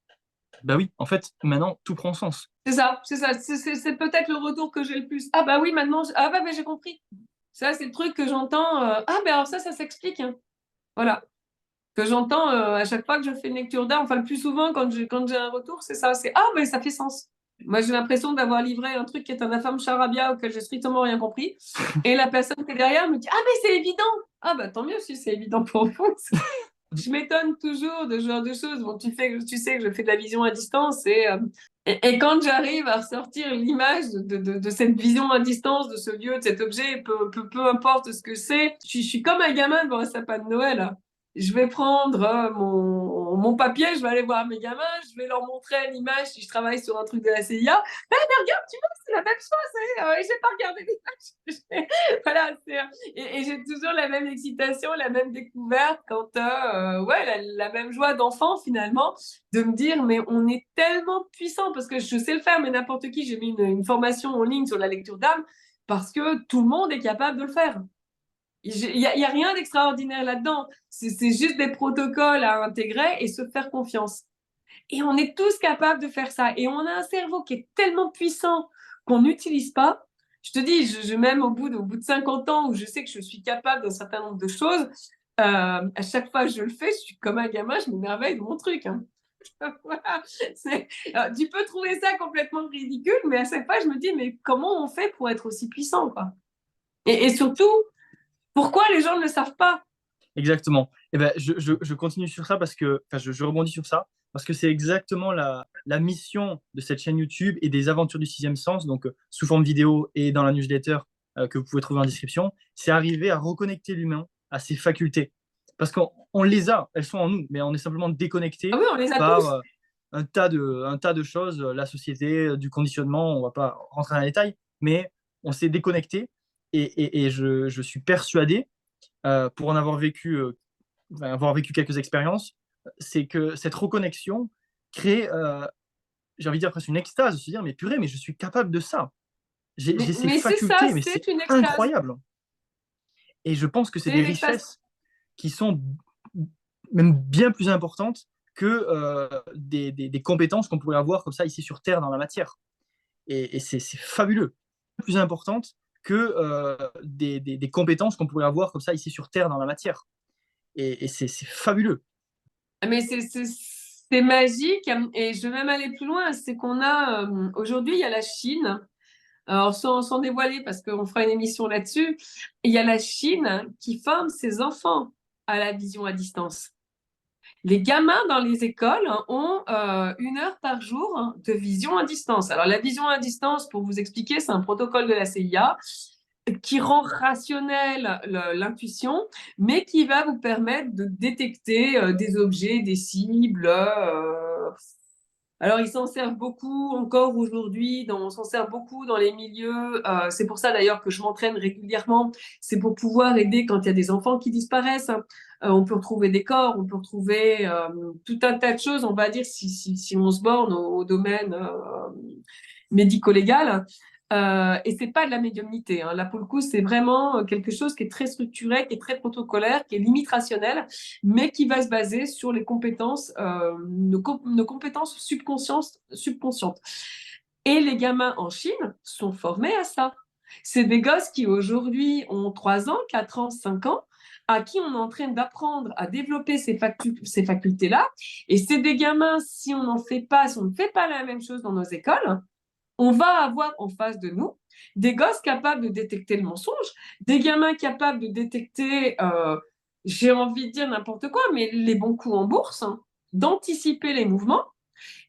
bah oui, en fait, maintenant, tout prend sens. C'est ça, c'est ça. C'est peut-être le retour que j'ai le plus. Ah bah oui, maintenant, ah bah, j'ai compris. Ça, c'est le truc que j'entends. Ah ben alors ça s'explique, hein. Voilà. Que j'entends à chaque fois que je fais une lecture d'art, enfin le plus souvent quand j'ai un retour, c'est ça, c'est ah ben ça fait sens. Moi j'ai l'impression d'avoir livré un truc qui est un affam charabia auquel j'ai strictement rien compris, et la personne qui est derrière me dit ah mais c'est évident. Ah bah tant mieux si c'est évident pour vous. Je m'étonne toujours de ce genre de choses. Bon, tu sais que je fais de la vision à distance et quand j'arrive à ressortir l'image de cette vision à distance, de ce lieu, de cet objet, peu importe ce que c'est, je suis comme un gamin devant un sapin de Noël, hein. Je vais prendre mon papier, je vais aller voir mes gamins, je vais leur montrer l'image si je travaille sur un truc de la CIA. Eh, mais regarde, tu vois, c'est la même chose. J'ai pas regardé l'image. Voilà, et j'ai toujours la même excitation, la même découverte quand ouais, la même joie d'enfant finalement de me dire mais on est tellement puissant parce que je sais le faire mais n'importe qui, j'ai mis une formation en ligne sur la lecture d'âme parce que tout le monde est capable de le faire. Il y a rien d'extraordinaire là-dedans. C'est juste des protocoles à intégrer et se faire confiance. Et on est tous capables de faire ça. Et on a un cerveau qui est tellement puissant qu'on n'utilise pas. Je te dis, même au bout de 50 ans où je sais que je suis capable d'un certain nombre de choses, à chaque fois que je le fais, je suis comme un gamin, je m'émerveille de mon truc, hein. Voilà. Tu peux trouver ça complètement ridicule, mais à chaque fois, je me dis, mais comment on fait pour être aussi puissant, quoi? Et surtout, pourquoi les gens ne le savent pas? Exactement. Et ben, je continue sur ça parce que, enfin, je rebondis sur ça parce que c'est exactement la mission de cette chaîne YouTube et des aventures du sixième sens, donc sous forme vidéo et dans la newsletter que vous pouvez trouver en description, c'est arriver à reconnecter l'humain à ses facultés. Parce qu'on les a, elles sont en nous, mais on est simplement Ah déconnecté oui, on les a par tous. un tas de choses, la société, du conditionnement, on va pas rentrer dans les détails, mais on s'est déconnecté et je suis persuadé pour en avoir vécu quelques expériences, c'est que cette reconnexion crée, j'ai envie de dire presque une extase, de se dire mais purée, mais je suis capable de ça. J'ai ces Mais c'est ça, facultés, mais c'est c'est une extase. incroyable. Et je pense que c'est C'est des une extase. richesses qui sont même bien plus importantes que des compétences qu'on pourrait avoir comme ça ici sur Terre dans la matière. Et c'est fabuleux. Plus importantes que des compétences qu'on pourrait avoir comme ça ici sur Terre dans la matière. Et c'est fabuleux. Mais c'est magique et je vais même aller plus loin. C'est qu'on a aujourd'hui, il y a la Chine. Alors, sans dévoiler, parce qu'on fera une émission là-dessus, il y a la Chine qui forme ses enfants à la vision à distance. Les gamins dans les écoles ont 1 heure par jour de vision à distance. Alors, la vision à distance, pour vous expliquer, c'est un protocole de la CIA qui rend rationnelle l'intuition, mais qui va vous permettre de détecter des objets, des cibles. Alors, ils s'en servent beaucoup encore aujourd'hui, on s'en sert beaucoup dans les milieux. C'est pour ça d'ailleurs que je m'entraîne régulièrement. C'est pour pouvoir aider quand il y a des enfants qui disparaissent, hein. On peut retrouver des corps, on peut retrouver tout un tas de choses, on va dire, si on se borne au domaine médico-légal. Et c'est pas de la médiumnité, hein. Là, pour le coup, c'est vraiment quelque chose qui est très structuré, qui est très protocolaire, qui est limite rationnel, mais qui va se baser sur les compétences, nos compétences subconscientes. Et les gamins en Chine sont formés à ça. C'est des gosses qui aujourd'hui ont 3 ans, 4 ans, 5 ans, à qui on est en train d'apprendre à développer ces facultés-là. Et c'est des gamins, si on n'en fait pas, si on ne fait pas la même chose dans nos écoles, on va avoir en face de nous des gosses capables de détecter le mensonge, des gamins capables de détecter, j'ai envie de dire n'importe quoi, mais les bons coups en bourse, hein, d'anticiper les mouvements.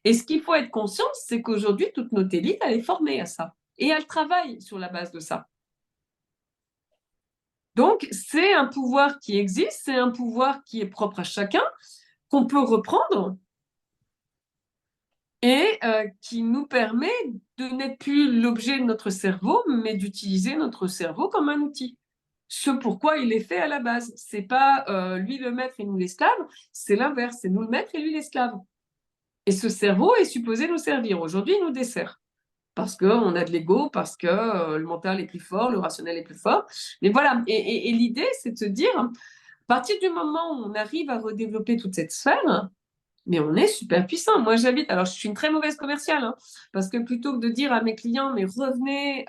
Et ce qu'il faut être conscient, c'est qu'aujourd'hui, toute notre élite, elle est formée à ça. Et elle travaille sur la base de ça. Donc, c'est un pouvoir qui existe, c'est un pouvoir qui est propre à chacun, qu'on peut reprendre et qui nous permet de n'être plus l'objet de notre cerveau, mais d'utiliser notre cerveau comme un outil. Ce pourquoi il est fait à la base. C'est pas lui le maître et nous l'esclave, c'est l'inverse, c'est nous le maître et lui l'esclave. Et ce cerveau est supposé nous servir. Aujourd'hui, il nous dessert. Parce qu'on a de l'ego, parce que le mental est plus fort, le rationnel est plus fort. Mais voilà, et l'idée, c'est de se dire, à partir du moment où on arrive à redévelopper toute cette sphère, mais on est super puissant. Moi, j'habite, alors je suis une très mauvaise commerciale, hein, parce que plutôt que de dire à mes clients, mais revenez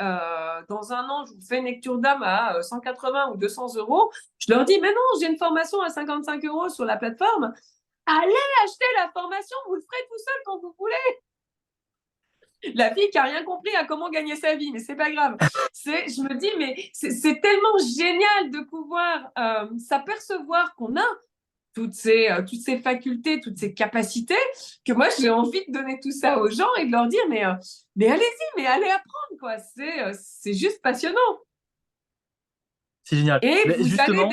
dans un an, je vous fais une lecture d'âme à 180 ou 200 euros, je leur dis, mais non, j'ai une formation à 55 euros sur la plateforme. Allez acheter la formation, vous le ferez tout seul quand vous voulez. La fille qui a rien compris à comment gagner sa vie, mais c'est pas grave. Je me dis, mais c'est tellement génial de pouvoir s'apercevoir qu'on a toutes ces facultés, toutes ces capacités, que moi j'ai envie de donner tout ça aux gens et de leur dire, mais allez-y, mais allez apprendre, quoi. C'est juste passionnant. C'est génial. Et Mais justement,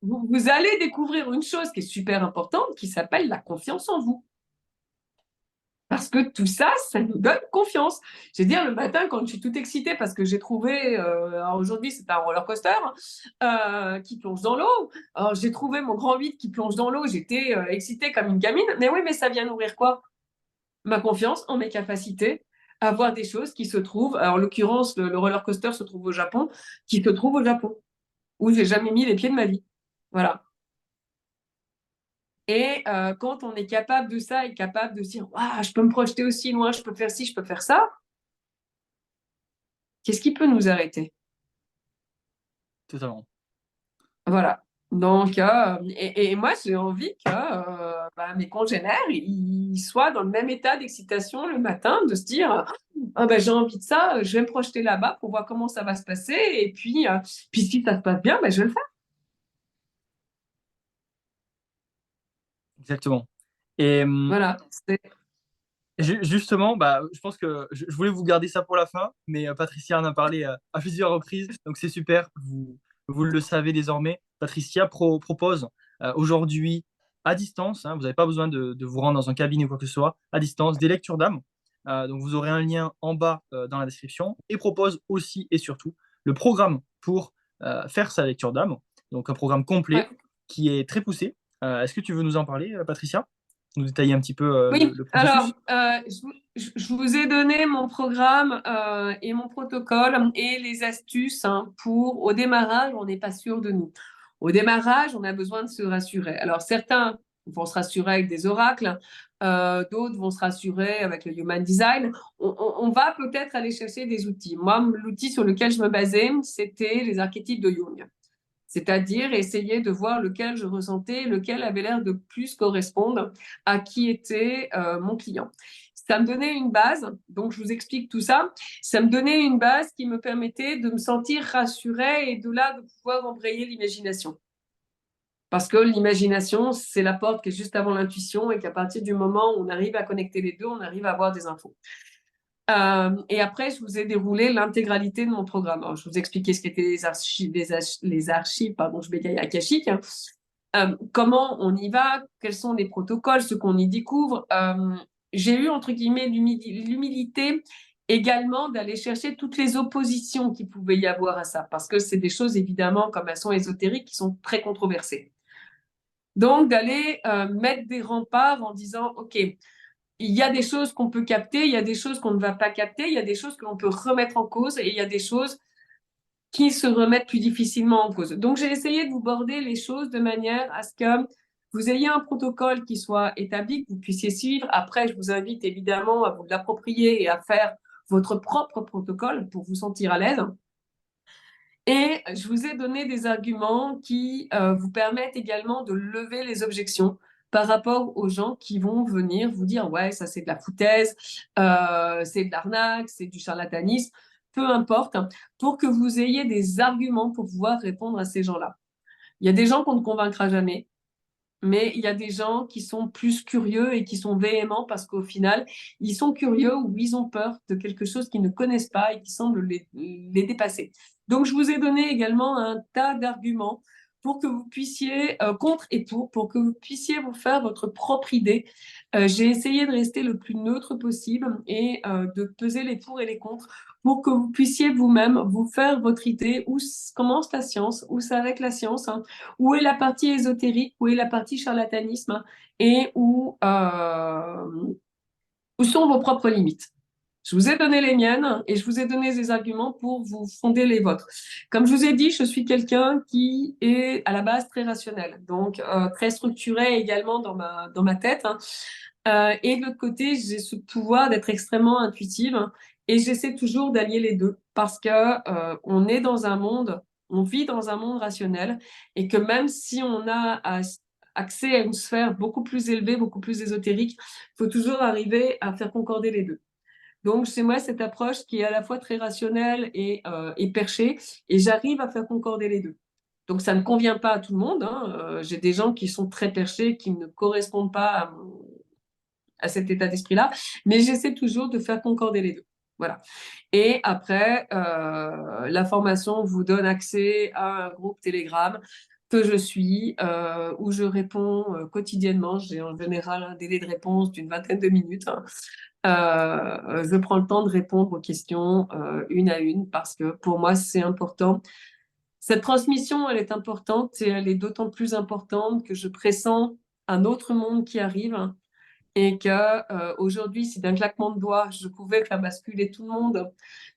vous allez découvrir une chose qui est super importante, qui s'appelle la confiance en vous. Parce que tout ça, ça nous donne confiance. Je veux dire, le matin, quand je suis toute excitée parce que j'ai trouvé, alors aujourd'hui, c'est un roller coaster qui plonge dans l'eau. Alors, j'ai trouvé mon grand 8 qui plonge dans l'eau. J'étais excitée comme une gamine. Mais oui, mais ça vient nourrir quoi? Ma confiance en mes capacités à voir des choses qui se trouvent. Alors, en l'occurrence, le roller coaster se trouve au Japon, qui se trouve au Japon, où j'ai jamais mis les pieds de ma vie. Voilà. Et quand on est capable de ça et capable de se dire, waouh, je peux me projeter aussi loin, je peux faire ci, je peux faire ça, qu'est-ce qui peut nous arrêter? totalement. Voilà. Donc, et moi, j'ai envie que mes congénères, ils soient dans le même état d'excitation le matin, de se dire, ah, ben, j'ai envie de ça, je vais me projeter là-bas pour voir comment ça va se passer. Et puis si ça se passe bien, ben, je vais le faire. Exactement. Et Voilà. justement, bah, je pense que je voulais vous garder ça pour la fin, mais Patricia en a parlé à plusieurs reprises, donc c'est super. Vous le savez désormais. Patricia propose aujourd'hui à distance, hein, vous n'avez pas besoin de vous rendre dans un cabinet ou quoi que ce soit, à distance, des lectures d'âme. Donc vous aurez un lien en bas dans la description et propose aussi et surtout le programme pour faire sa lecture d'âme. Donc un programme Ouais. complet qui est très poussé. Est-ce que tu veux nous en parler, Patricia? Nous détailler un petit peu Oui, le alors, processus? je vous ai donné mon programme et mon protocole et les astuces hein, pour, au démarrage, on n'est pas sûr de nous. Au démarrage, on a besoin de se rassurer. Alors, certains vont se rassurer avec des oracles, d'autres vont se rassurer avec le Human Design. On va peut-être aller chercher des outils. Moi, l'outil sur lequel je me basais, c'était les archétypes de Jung. C'est-à-dire essayer de voir lequel je ressentais, lequel avait l'air de plus correspondre à qui était mon client. Ça me donnait une base, donc je vous explique tout ça. Ça me donnait une base qui me permettait de me sentir rassurée et de là de pouvoir embrayer l'imagination. Parce que l'imagination, c'est la porte qui est juste avant l'intuition et qu'à partir du moment où on arrive à connecter les deux, on arrive à avoir des infos. Et après, je vous ai déroulé l'intégralité de mon programme. Alors, je vous ai expliqué ce qu'étaient les archives, pardon, je bégaye akashiques. Comment on y va, quels sont les protocoles, ce qu'on y découvre. J'ai eu, entre guillemets, l'humilité également d'aller chercher toutes les oppositions qu'il pouvait y avoir à ça, parce que c'est des choses, évidemment, comme elles sont ésotériques, qui sont très controversées. Donc, d'aller mettre des remparts en disant, OK, il y a des choses qu'on peut capter, il y a des choses qu'on ne va pas capter, il y a des choses que l'on peut remettre en cause et il y a des choses qui se remettent plus difficilement en cause. Donc, j'ai essayé de vous border les choses de manière à ce que vous ayez un protocole qui soit établi, que vous puissiez suivre. Après, je vous invite évidemment à vous l'approprier et à faire votre propre protocole pour vous sentir à l'aise. Et je vous ai donné des arguments qui vous permettent également de lever les objections par rapport aux gens qui vont venir vous dire ouais, ça c'est de la foutaise, c'est de l'arnaque, c'est du charlatanisme, peu importe, pour que vous ayez des arguments pour pouvoir répondre à ces gens-là. Il y a des gens qu'on ne convaincra jamais, mais il y a des gens qui sont plus curieux et qui sont véhéments parce qu'au final, ils sont curieux ou ils ont peur de quelque chose qu'ils ne connaissent pas et qui semble les dépasser. Donc, je vous ai donné également un tas d'arguments pour que vous puissiez, contre et pour que vous puissiez vous faire votre propre idée. J'ai essayé de rester le plus neutre possible et de peser les pour et les contre pour que vous puissiez vous-même vous faire votre idée où commence la science, où s'arrête la science, hein, où est la partie ésotérique, où est la partie charlatanisme, hein, et où sont vos propres limites. Je vous ai donné les miennes et je vous ai donné des arguments pour vous fonder les vôtres. Comme je vous ai dit, je suis quelqu'un qui est à la base très rationnel, donc très structuré également dans ma tête, hein. Et de l'autre côté, j'ai ce pouvoir d'être extrêmement intuitive, hein, et j'essaie toujours d'allier les deux parce que on est dans un monde, on vit dans un monde rationnel et que même si on a accès à une sphère beaucoup plus élevée, beaucoup plus ésotérique, il faut toujours arriver à faire concorder les deux. Donc, chez moi, cette approche qui est à la fois très rationnelle et perchée, et j'arrive à faire concorder les deux. Donc, ça ne convient pas à tout le monde, hein. J'ai des gens qui sont très perchés, qui ne correspondent pas à cet état d'esprit-là, mais j'essaie toujours de faire concorder les deux. Voilà. Et après, la formation vous donne accès à un groupe Telegram que je suis, où je réponds quotidiennement. J'ai en général un délai de réponse d'une vingtaine de minutes, hein. Je prends le temps de répondre aux questions une à une parce que pour moi, c'est important. Cette transmission, elle est importante et elle est d'autant plus importante que je pressens un autre monde qui arrive, hein, et que aujourd'hui, si d'un claquement de doigts, je pouvais faire basculer tout le monde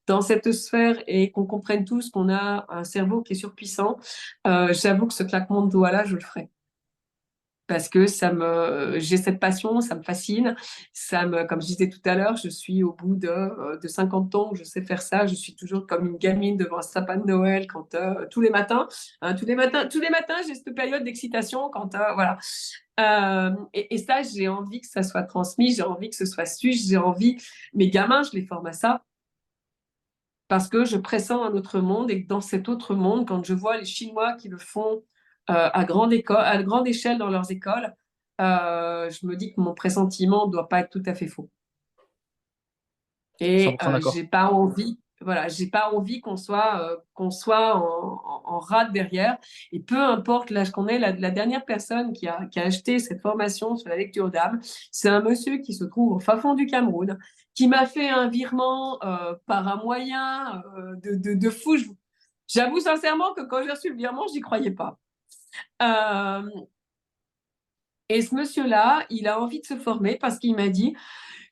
dans cette sphère et qu'on comprenne tous qu'on a un cerveau qui est surpuissant, j'avoue que ce claquement de doigts-là, je le ferais parce que j'ai cette passion, ça me fascine. Comme je disais tout à l'heure, je suis au bout de 50 ans où je sais faire ça. Je suis toujours comme une gamine devant un sapin de Noël quand, tous les matins, hein, tous les matins, j'ai cette période d'excitation quand, voilà. Et ça, j'ai envie que ça soit transmis, j'ai envie que ce soit su, j'ai envie, mes gamins, je les forme à ça parce que je pressens un autre monde et que dans cet autre monde, quand je vois les Chinois qui le font à grande échelle dans leurs écoles, je me dis que mon pressentiment ne doit pas être tout à fait faux. Et 100% d'accord. j'ai pas envie, voilà, j'ai pas envie qu'on soit en rade derrière. Et peu importe l'âge qu'on est, la dernière personne qui a acheté cette formation sur la lecture d'âme, c'est un monsieur qui se trouve au fin fond du Cameroun, qui m'a fait un virement par un moyen de fou. J'avoue sincèrement que quand j'ai reçu le virement, j'y croyais pas. Euh, et ce monsieur-là, il a envie de se former parce qu'il m'a dit,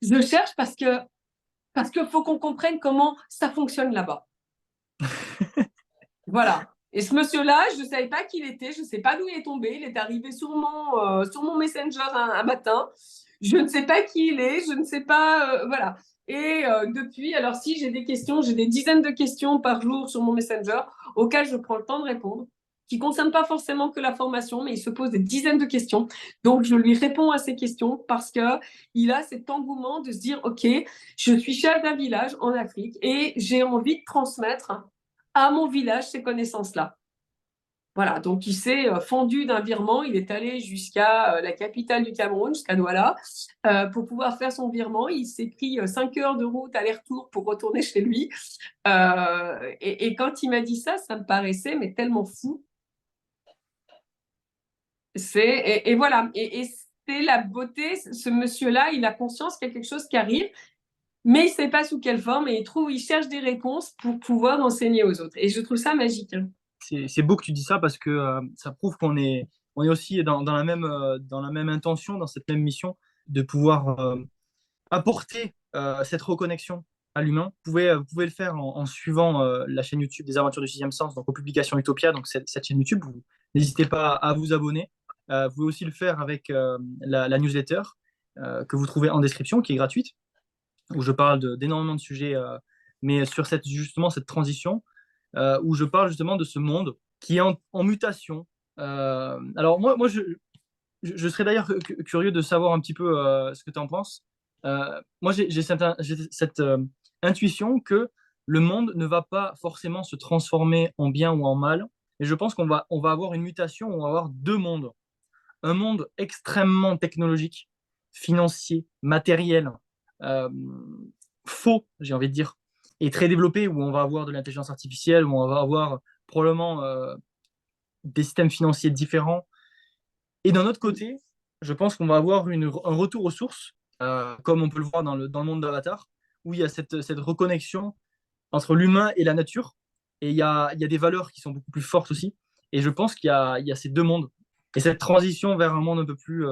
je cherche parce qu'il faut qu'on comprenne comment ça fonctionne là-bas. Voilà. Et ce monsieur-là, je ne savais pas qui il était, je ne sais pas d'où il est tombé. Il est arrivé sur mon Messenger un matin. Je ne sais pas qui il est, je ne sais pas. Voilà. Et depuis, alors si j'ai des questions, j'ai des dizaines de questions par jour sur mon Messenger auxquelles je prends le temps de répondre, qui ne concernent pas forcément que la formation, mais il se pose des dizaines de questions. Donc, je lui réponds à ces questions parce qu'il a cet engouement de se dire, OK, je suis chef d'un village en Afrique et j'ai envie de transmettre à mon village ces connaissances-là. Voilà, donc il s'est fendu d'un virement, il est allé jusqu'à la capitale du Cameroun, jusqu'à Douala, pour pouvoir faire son virement. Il s'est pris 5 heures de route aller-retour pour retourner chez lui. Et quand il m'a dit ça, ça me paraissait mais tellement fou. Et voilà, et c'est la beauté. Ce monsieur-là, il a conscience qu'il y a quelque chose qui arrive, mais il ne sait pas sous quelle forme et il cherche des réponses pour pouvoir enseigner aux autres. Et je trouve ça magique, hein. C'est beau que tu dis ça parce que ça prouve on est aussi dans la même intention, dans cette même mission de pouvoir apporter cette reconnexion à l'humain. Vous pouvez le faire en suivant la chaîne YouTube des Aventures du Sixième Sens, donc aux publications Utopia, donc cette chaîne YouTube. N'hésitez pas à vous abonner. Vous pouvez aussi le faire avec la newsletter que vous trouvez en description, qui est gratuite, où je parle d'énormément de sujets, mais sur justement cette transition. où je parle justement de ce monde qui est en mutation. Alors moi je serais d'ailleurs curieux de savoir un petit peu ce que tu en penses. Moi, j'ai cette intuition que le monde ne va pas forcément se transformer en bien ou en mal, et je pense on va avoir une mutation, on va avoir deux mondes. Un monde extrêmement technologique, financier, matériel, euh, faux, j'ai envie de dire, et très développé, où on va avoir de l'intelligence artificielle, où on va avoir probablement des systèmes financiers différents. Et d'un autre côté, je pense qu'on va avoir un retour aux sources, comme on peut le voir dans le monde d'Avatar, où il y a cette reconnexion entre l'humain et la nature. Et il y a des valeurs qui sont beaucoup plus fortes aussi. Et je pense il y a ces deux mondes. Et cette transition vers un monde un peu plus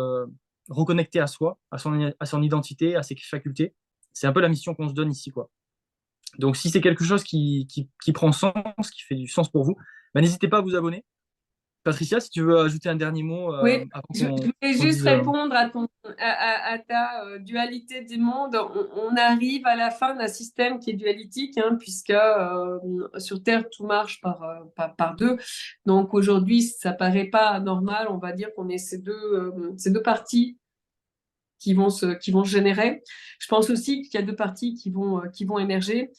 reconnecté à soi, à son identité, à ses facultés, c'est un peu la mission qu'on se donne ici, quoi. Donc, si c'est quelque chose qui prend sens, qui fait du sens pour vous, ben, n'hésitez pas à vous abonner. Patricia, si tu veux ajouter un dernier mot Oui, avant je voulais qu'on juste dise. répondre à ta dualité des mondes. On arrive à la fin d'un système qui est dualitique, hein, puisque sur Terre, tout marche par deux. Donc aujourd'hui, ça paraît pas normal. On va dire qu'on est ces deux parties qui vont se générer. Je pense aussi qu'il y a deux parties qui vont émerger.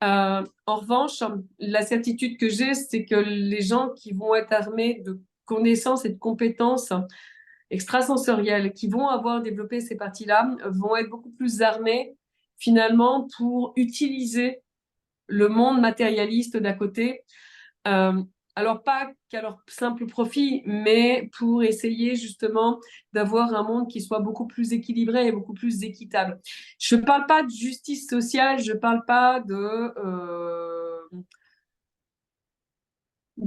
En revanche, la certitude que j'ai, c'est que les gens qui vont être armés de connaissances et de compétences extrasensorielles, qui vont avoir développé ces parties-là, vont être beaucoup plus armés finalement pour utiliser le monde matérialiste d'à côté. Euh, alors pas qu'à leur simple profit, mais pour essayer justement d'avoir un monde qui soit beaucoup plus équilibré et beaucoup plus équitable. Je ne parle pas de justice sociale, je ne parle pas de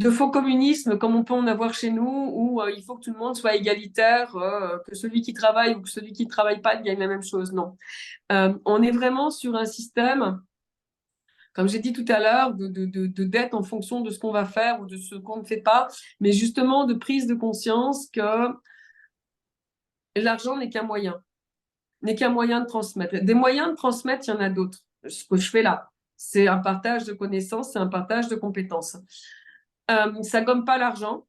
faux communisme comme on peut en avoir chez nous, où il faut que tout le monde soit égalitaire, que celui qui travaille ou que celui qui ne travaille pas gagne la même chose. Non. On est vraiment sur un système, comme j'ai dit tout à l'heure, de dette en fonction de ce qu'on va faire ou de ce qu'on ne fait pas, mais justement de prise de conscience que l'argent n'est qu'un moyen de transmettre. Des moyens de transmettre, il y en a d'autres. Ce que je fais là, c'est un partage de connaissances, c'est un partage de compétences. Ça gomme pas l'argent,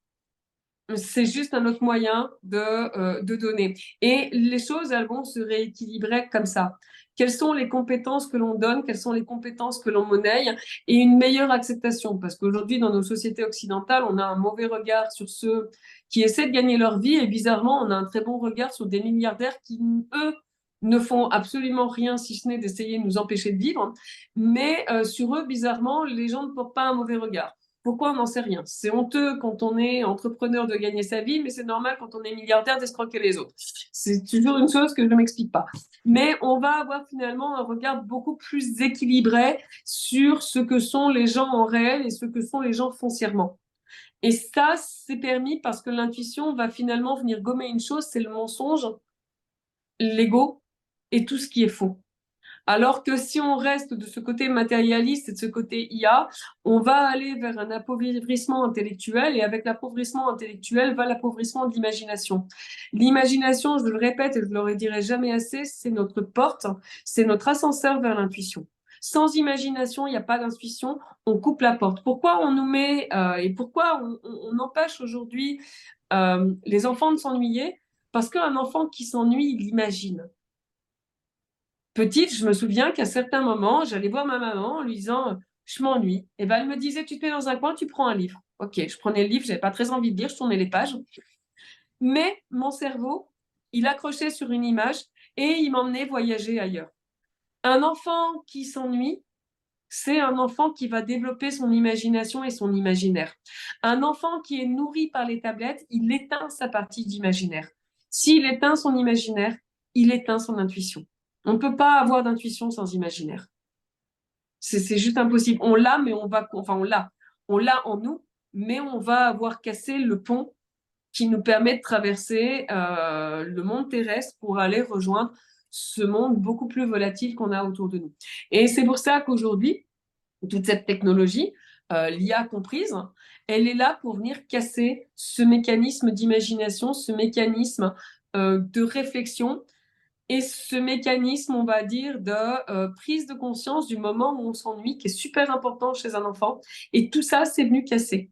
c'est juste un autre moyen de donner. Et les choses, elles vont se rééquilibrer comme ça. Quelles sont les compétences que l'on donne, quelles sont les compétences que l'on monnaie, et une meilleure acceptation. Parce qu'aujourd'hui, dans nos sociétés occidentales, on a un mauvais regard sur ceux qui essaient de gagner leur vie, et bizarrement, on a un très bon regard sur des milliardaires qui, eux, ne font absolument rien si ce n'est d'essayer de nous empêcher de vivre. Mais sur eux, bizarrement, les gens ne portent pas un mauvais regard. Pourquoi on n'en sait rien? C'est honteux quand on est entrepreneur de gagner sa vie, mais c'est normal quand on est milliardaire d'escroquer les autres. C'est toujours une chose que je ne m'explique pas. Mais on va avoir finalement un regard beaucoup plus équilibré sur ce que sont les gens en réel et ce que sont les gens foncièrement. Et ça, c'est permis parce que l'intuition va finalement venir gommer une chose, c'est le mensonge, l'ego et tout ce qui est faux. Alors que si on reste de ce côté matérialiste et de ce côté IA, on va aller vers un appauvrissement intellectuel et avec l'appauvrissement intellectuel va l'appauvrissement de l'imagination. L'imagination, je le répète et je ne le redirai jamais assez, c'est notre porte, c'est notre ascenseur vers l'intuition. Sans imagination, il n'y a pas d'intuition, on coupe la porte. Pourquoi on nous met et pourquoi on empêche aujourd'hui les enfants de s'ennuyer? Parce qu'un enfant qui s'ennuie, il imagine. Petite, je me souviens qu'à certains moments, j'allais voir ma maman en lui disant je m'ennuie. Et ben elle me disait tu te mets dans un coin, tu prends un livre. Ok, je prenais le livre, j'avais pas très envie de lire, je tournais les pages. Mais mon cerveau, il accrochait sur une image et il m'emmenait voyager ailleurs. Un enfant qui s'ennuie, c'est un enfant qui va développer son imagination et son imaginaire. Un enfant qui est nourri par les tablettes, il éteint sa partie d'imaginaire. S'il éteint son imaginaire, il éteint son intuition. On ne peut pas avoir d'intuition sans imaginaire. C'est juste impossible. On l'a, mais enfin on l'a. On l'a en nous, mais on va avoir cassé le pont qui nous permet de traverser le monde terrestre pour aller rejoindre ce monde beaucoup plus volatile qu'on a autour de nous. Et c'est pour ça qu'aujourd'hui, toute cette technologie, l'IA comprise, elle est là pour venir casser ce mécanisme d'imagination, ce mécanisme de réflexion et ce mécanisme, on va dire, de prise de conscience du moment où on s'ennuie, qui est super important chez un enfant. Et tout ça, c'est venu casser.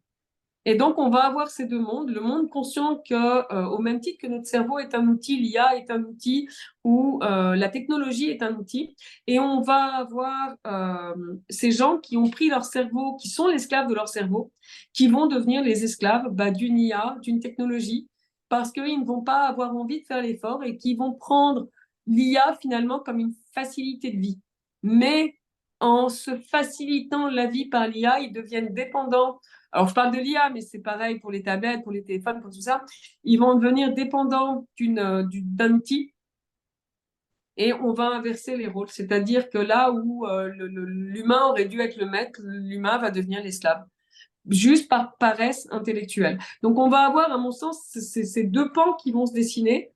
Et donc, on va avoir ces deux mondes, le monde conscient que, au même titre que notre cerveau est un outil, l'IA est un outil, ou la technologie est un outil, et on va avoir ces gens qui ont pris leur cerveau, qui sont l'esclave de leur cerveau, qui vont devenir les esclaves d'une IA, d'une technologie, parce qu'ils ne vont pas avoir envie de faire l'effort et qui vont prendre l'IA finalement comme une facilité de vie. Mais en se facilitant la vie par l'IA, ils deviennent dépendants. Alors, je parle de l'IA, mais c'est pareil pour les tablettes, pour les téléphones, pour tout ça. Ils vont devenir dépendants d'un outil et on va inverser les rôles. C'est-à-dire que là où l'humain aurait dû être le maître, l'humain va devenir l'esclave, juste par paresse intellectuelle. Donc, on va avoir, à mon sens, ces deux pans qui vont se dessiner.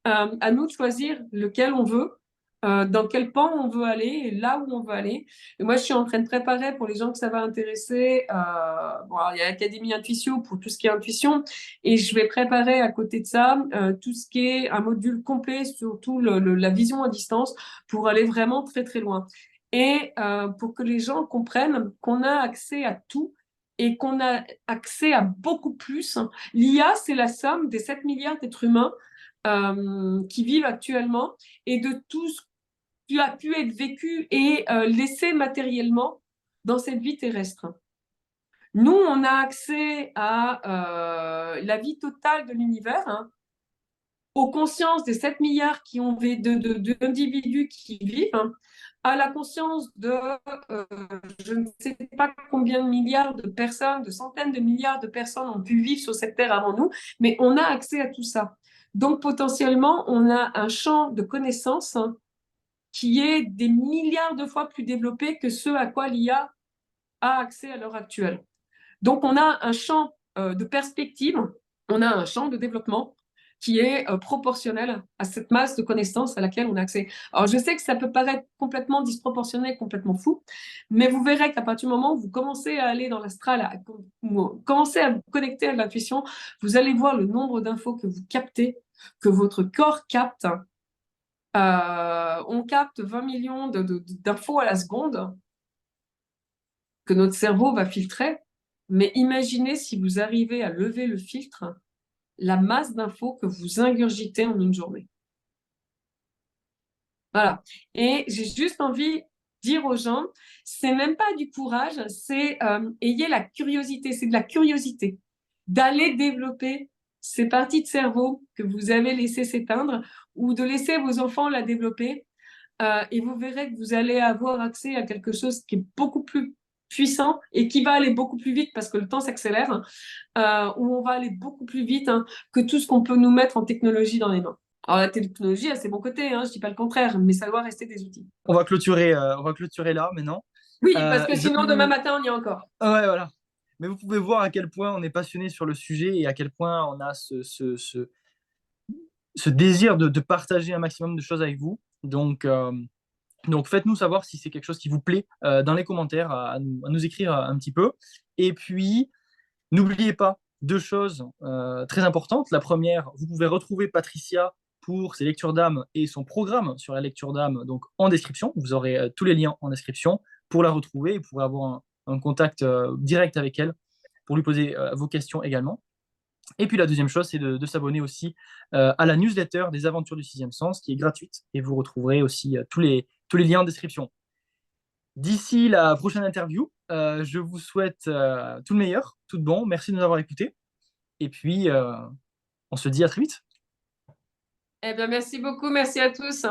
À nous de choisir lequel on veut, dans quel pan on veut aller et là où on veut aller. Et moi, je suis en train de préparer pour les gens que ça va intéresser. Bon, alors, il y a l'Académie Intuition pour tout ce qui est intuition et je vais préparer à côté de ça tout ce qui est un module complet sur tout la vision à distance pour aller vraiment très très loin. Et pour que les gens comprennent qu'on a accès à tout et qu'on a accès à beaucoup plus. L'IA, c'est la somme des 7 milliards d'êtres humains qui vivent actuellement et de tout ce qui a pu être vécu et laissé matériellement dans cette vie terrestre. Nous, on a accès à la vie totale de l'univers, hein, aux consciences des 7 milliards d'individus qui vivent, hein, à la conscience de je ne sais pas combien de milliards de personnes, de centaines de milliards de personnes ont pu vivre sur cette terre avant nous, mais on a accès à tout ça. Donc potentiellement, on a un champ de connaissances, hein, qui est des milliards de fois plus développé que ce à quoi l'IA a accès à l'heure actuelle. Donc on a un champ de perspective, on a un champ de développement qui est proportionnel à cette masse de connaissances à laquelle on a accès. Alors je sais que ça peut paraître complètement disproportionné, complètement fou, mais vous verrez qu'à partir du moment où vous commencez à aller dans l'astral, commencez à vous connecter à l'intuition, vous allez voir le nombre d'infos que vous captez, que votre corps capte. On capte 20 millions d'infos à la seconde que notre cerveau va filtrer. Mais imaginez si vous arrivez à lever le filtre, la masse d'infos que vous ingurgitez en une journée. Voilà. Et j'ai juste envie de dire aux gens, c'est même pas du courage, c'est ayez la curiosité, c'est de la curiosité d'aller développer ces parties de cerveau que vous avez laissées s'éteindre ou de laisser vos enfants la développer. Et vous verrez que vous allez avoir accès à quelque chose qui est beaucoup plus puissant et qui va aller beaucoup plus vite parce que le temps s'accélère, où on va aller beaucoup plus vite, hein, que tout ce qu'on peut nous mettre en technologie dans les mains. Alors la technologie a ses bons côtés, hein, je dis pas le contraire, mais ça doit rester des outils. On va clôturer là maintenant. Oui, parce que sinon demain Vous... matin on y est encore. Ouais, voilà. Mais vous pouvez voir à quel point on est passionné sur le sujet et à quel point on a ce désir de partager un maximum de choses avec vous. Donc faites-nous savoir si c'est quelque chose qui vous plaît dans les commentaires, à nous écrire un petit peu. Et puis, n'oubliez pas deux choses très importantes. La première, vous pouvez retrouver Patricia pour ses lectures d'âme et son programme sur la lecture d'âme donc en description. Vous aurez tous les liens en description pour la retrouver. Vous pourrez avoir un contact direct avec elle pour lui poser vos questions également. Et puis la deuxième chose, c'est de s'abonner aussi à la newsletter des Aventures du Sixième Sens, qui est gratuite, et vous retrouverez aussi tous les liens en description. D'ici la prochaine interview, je vous souhaite tout le meilleur, tout de bon. Merci de nous avoir écoutés. Et puis, on se dit à très vite. Eh bien, merci beaucoup, merci à tous.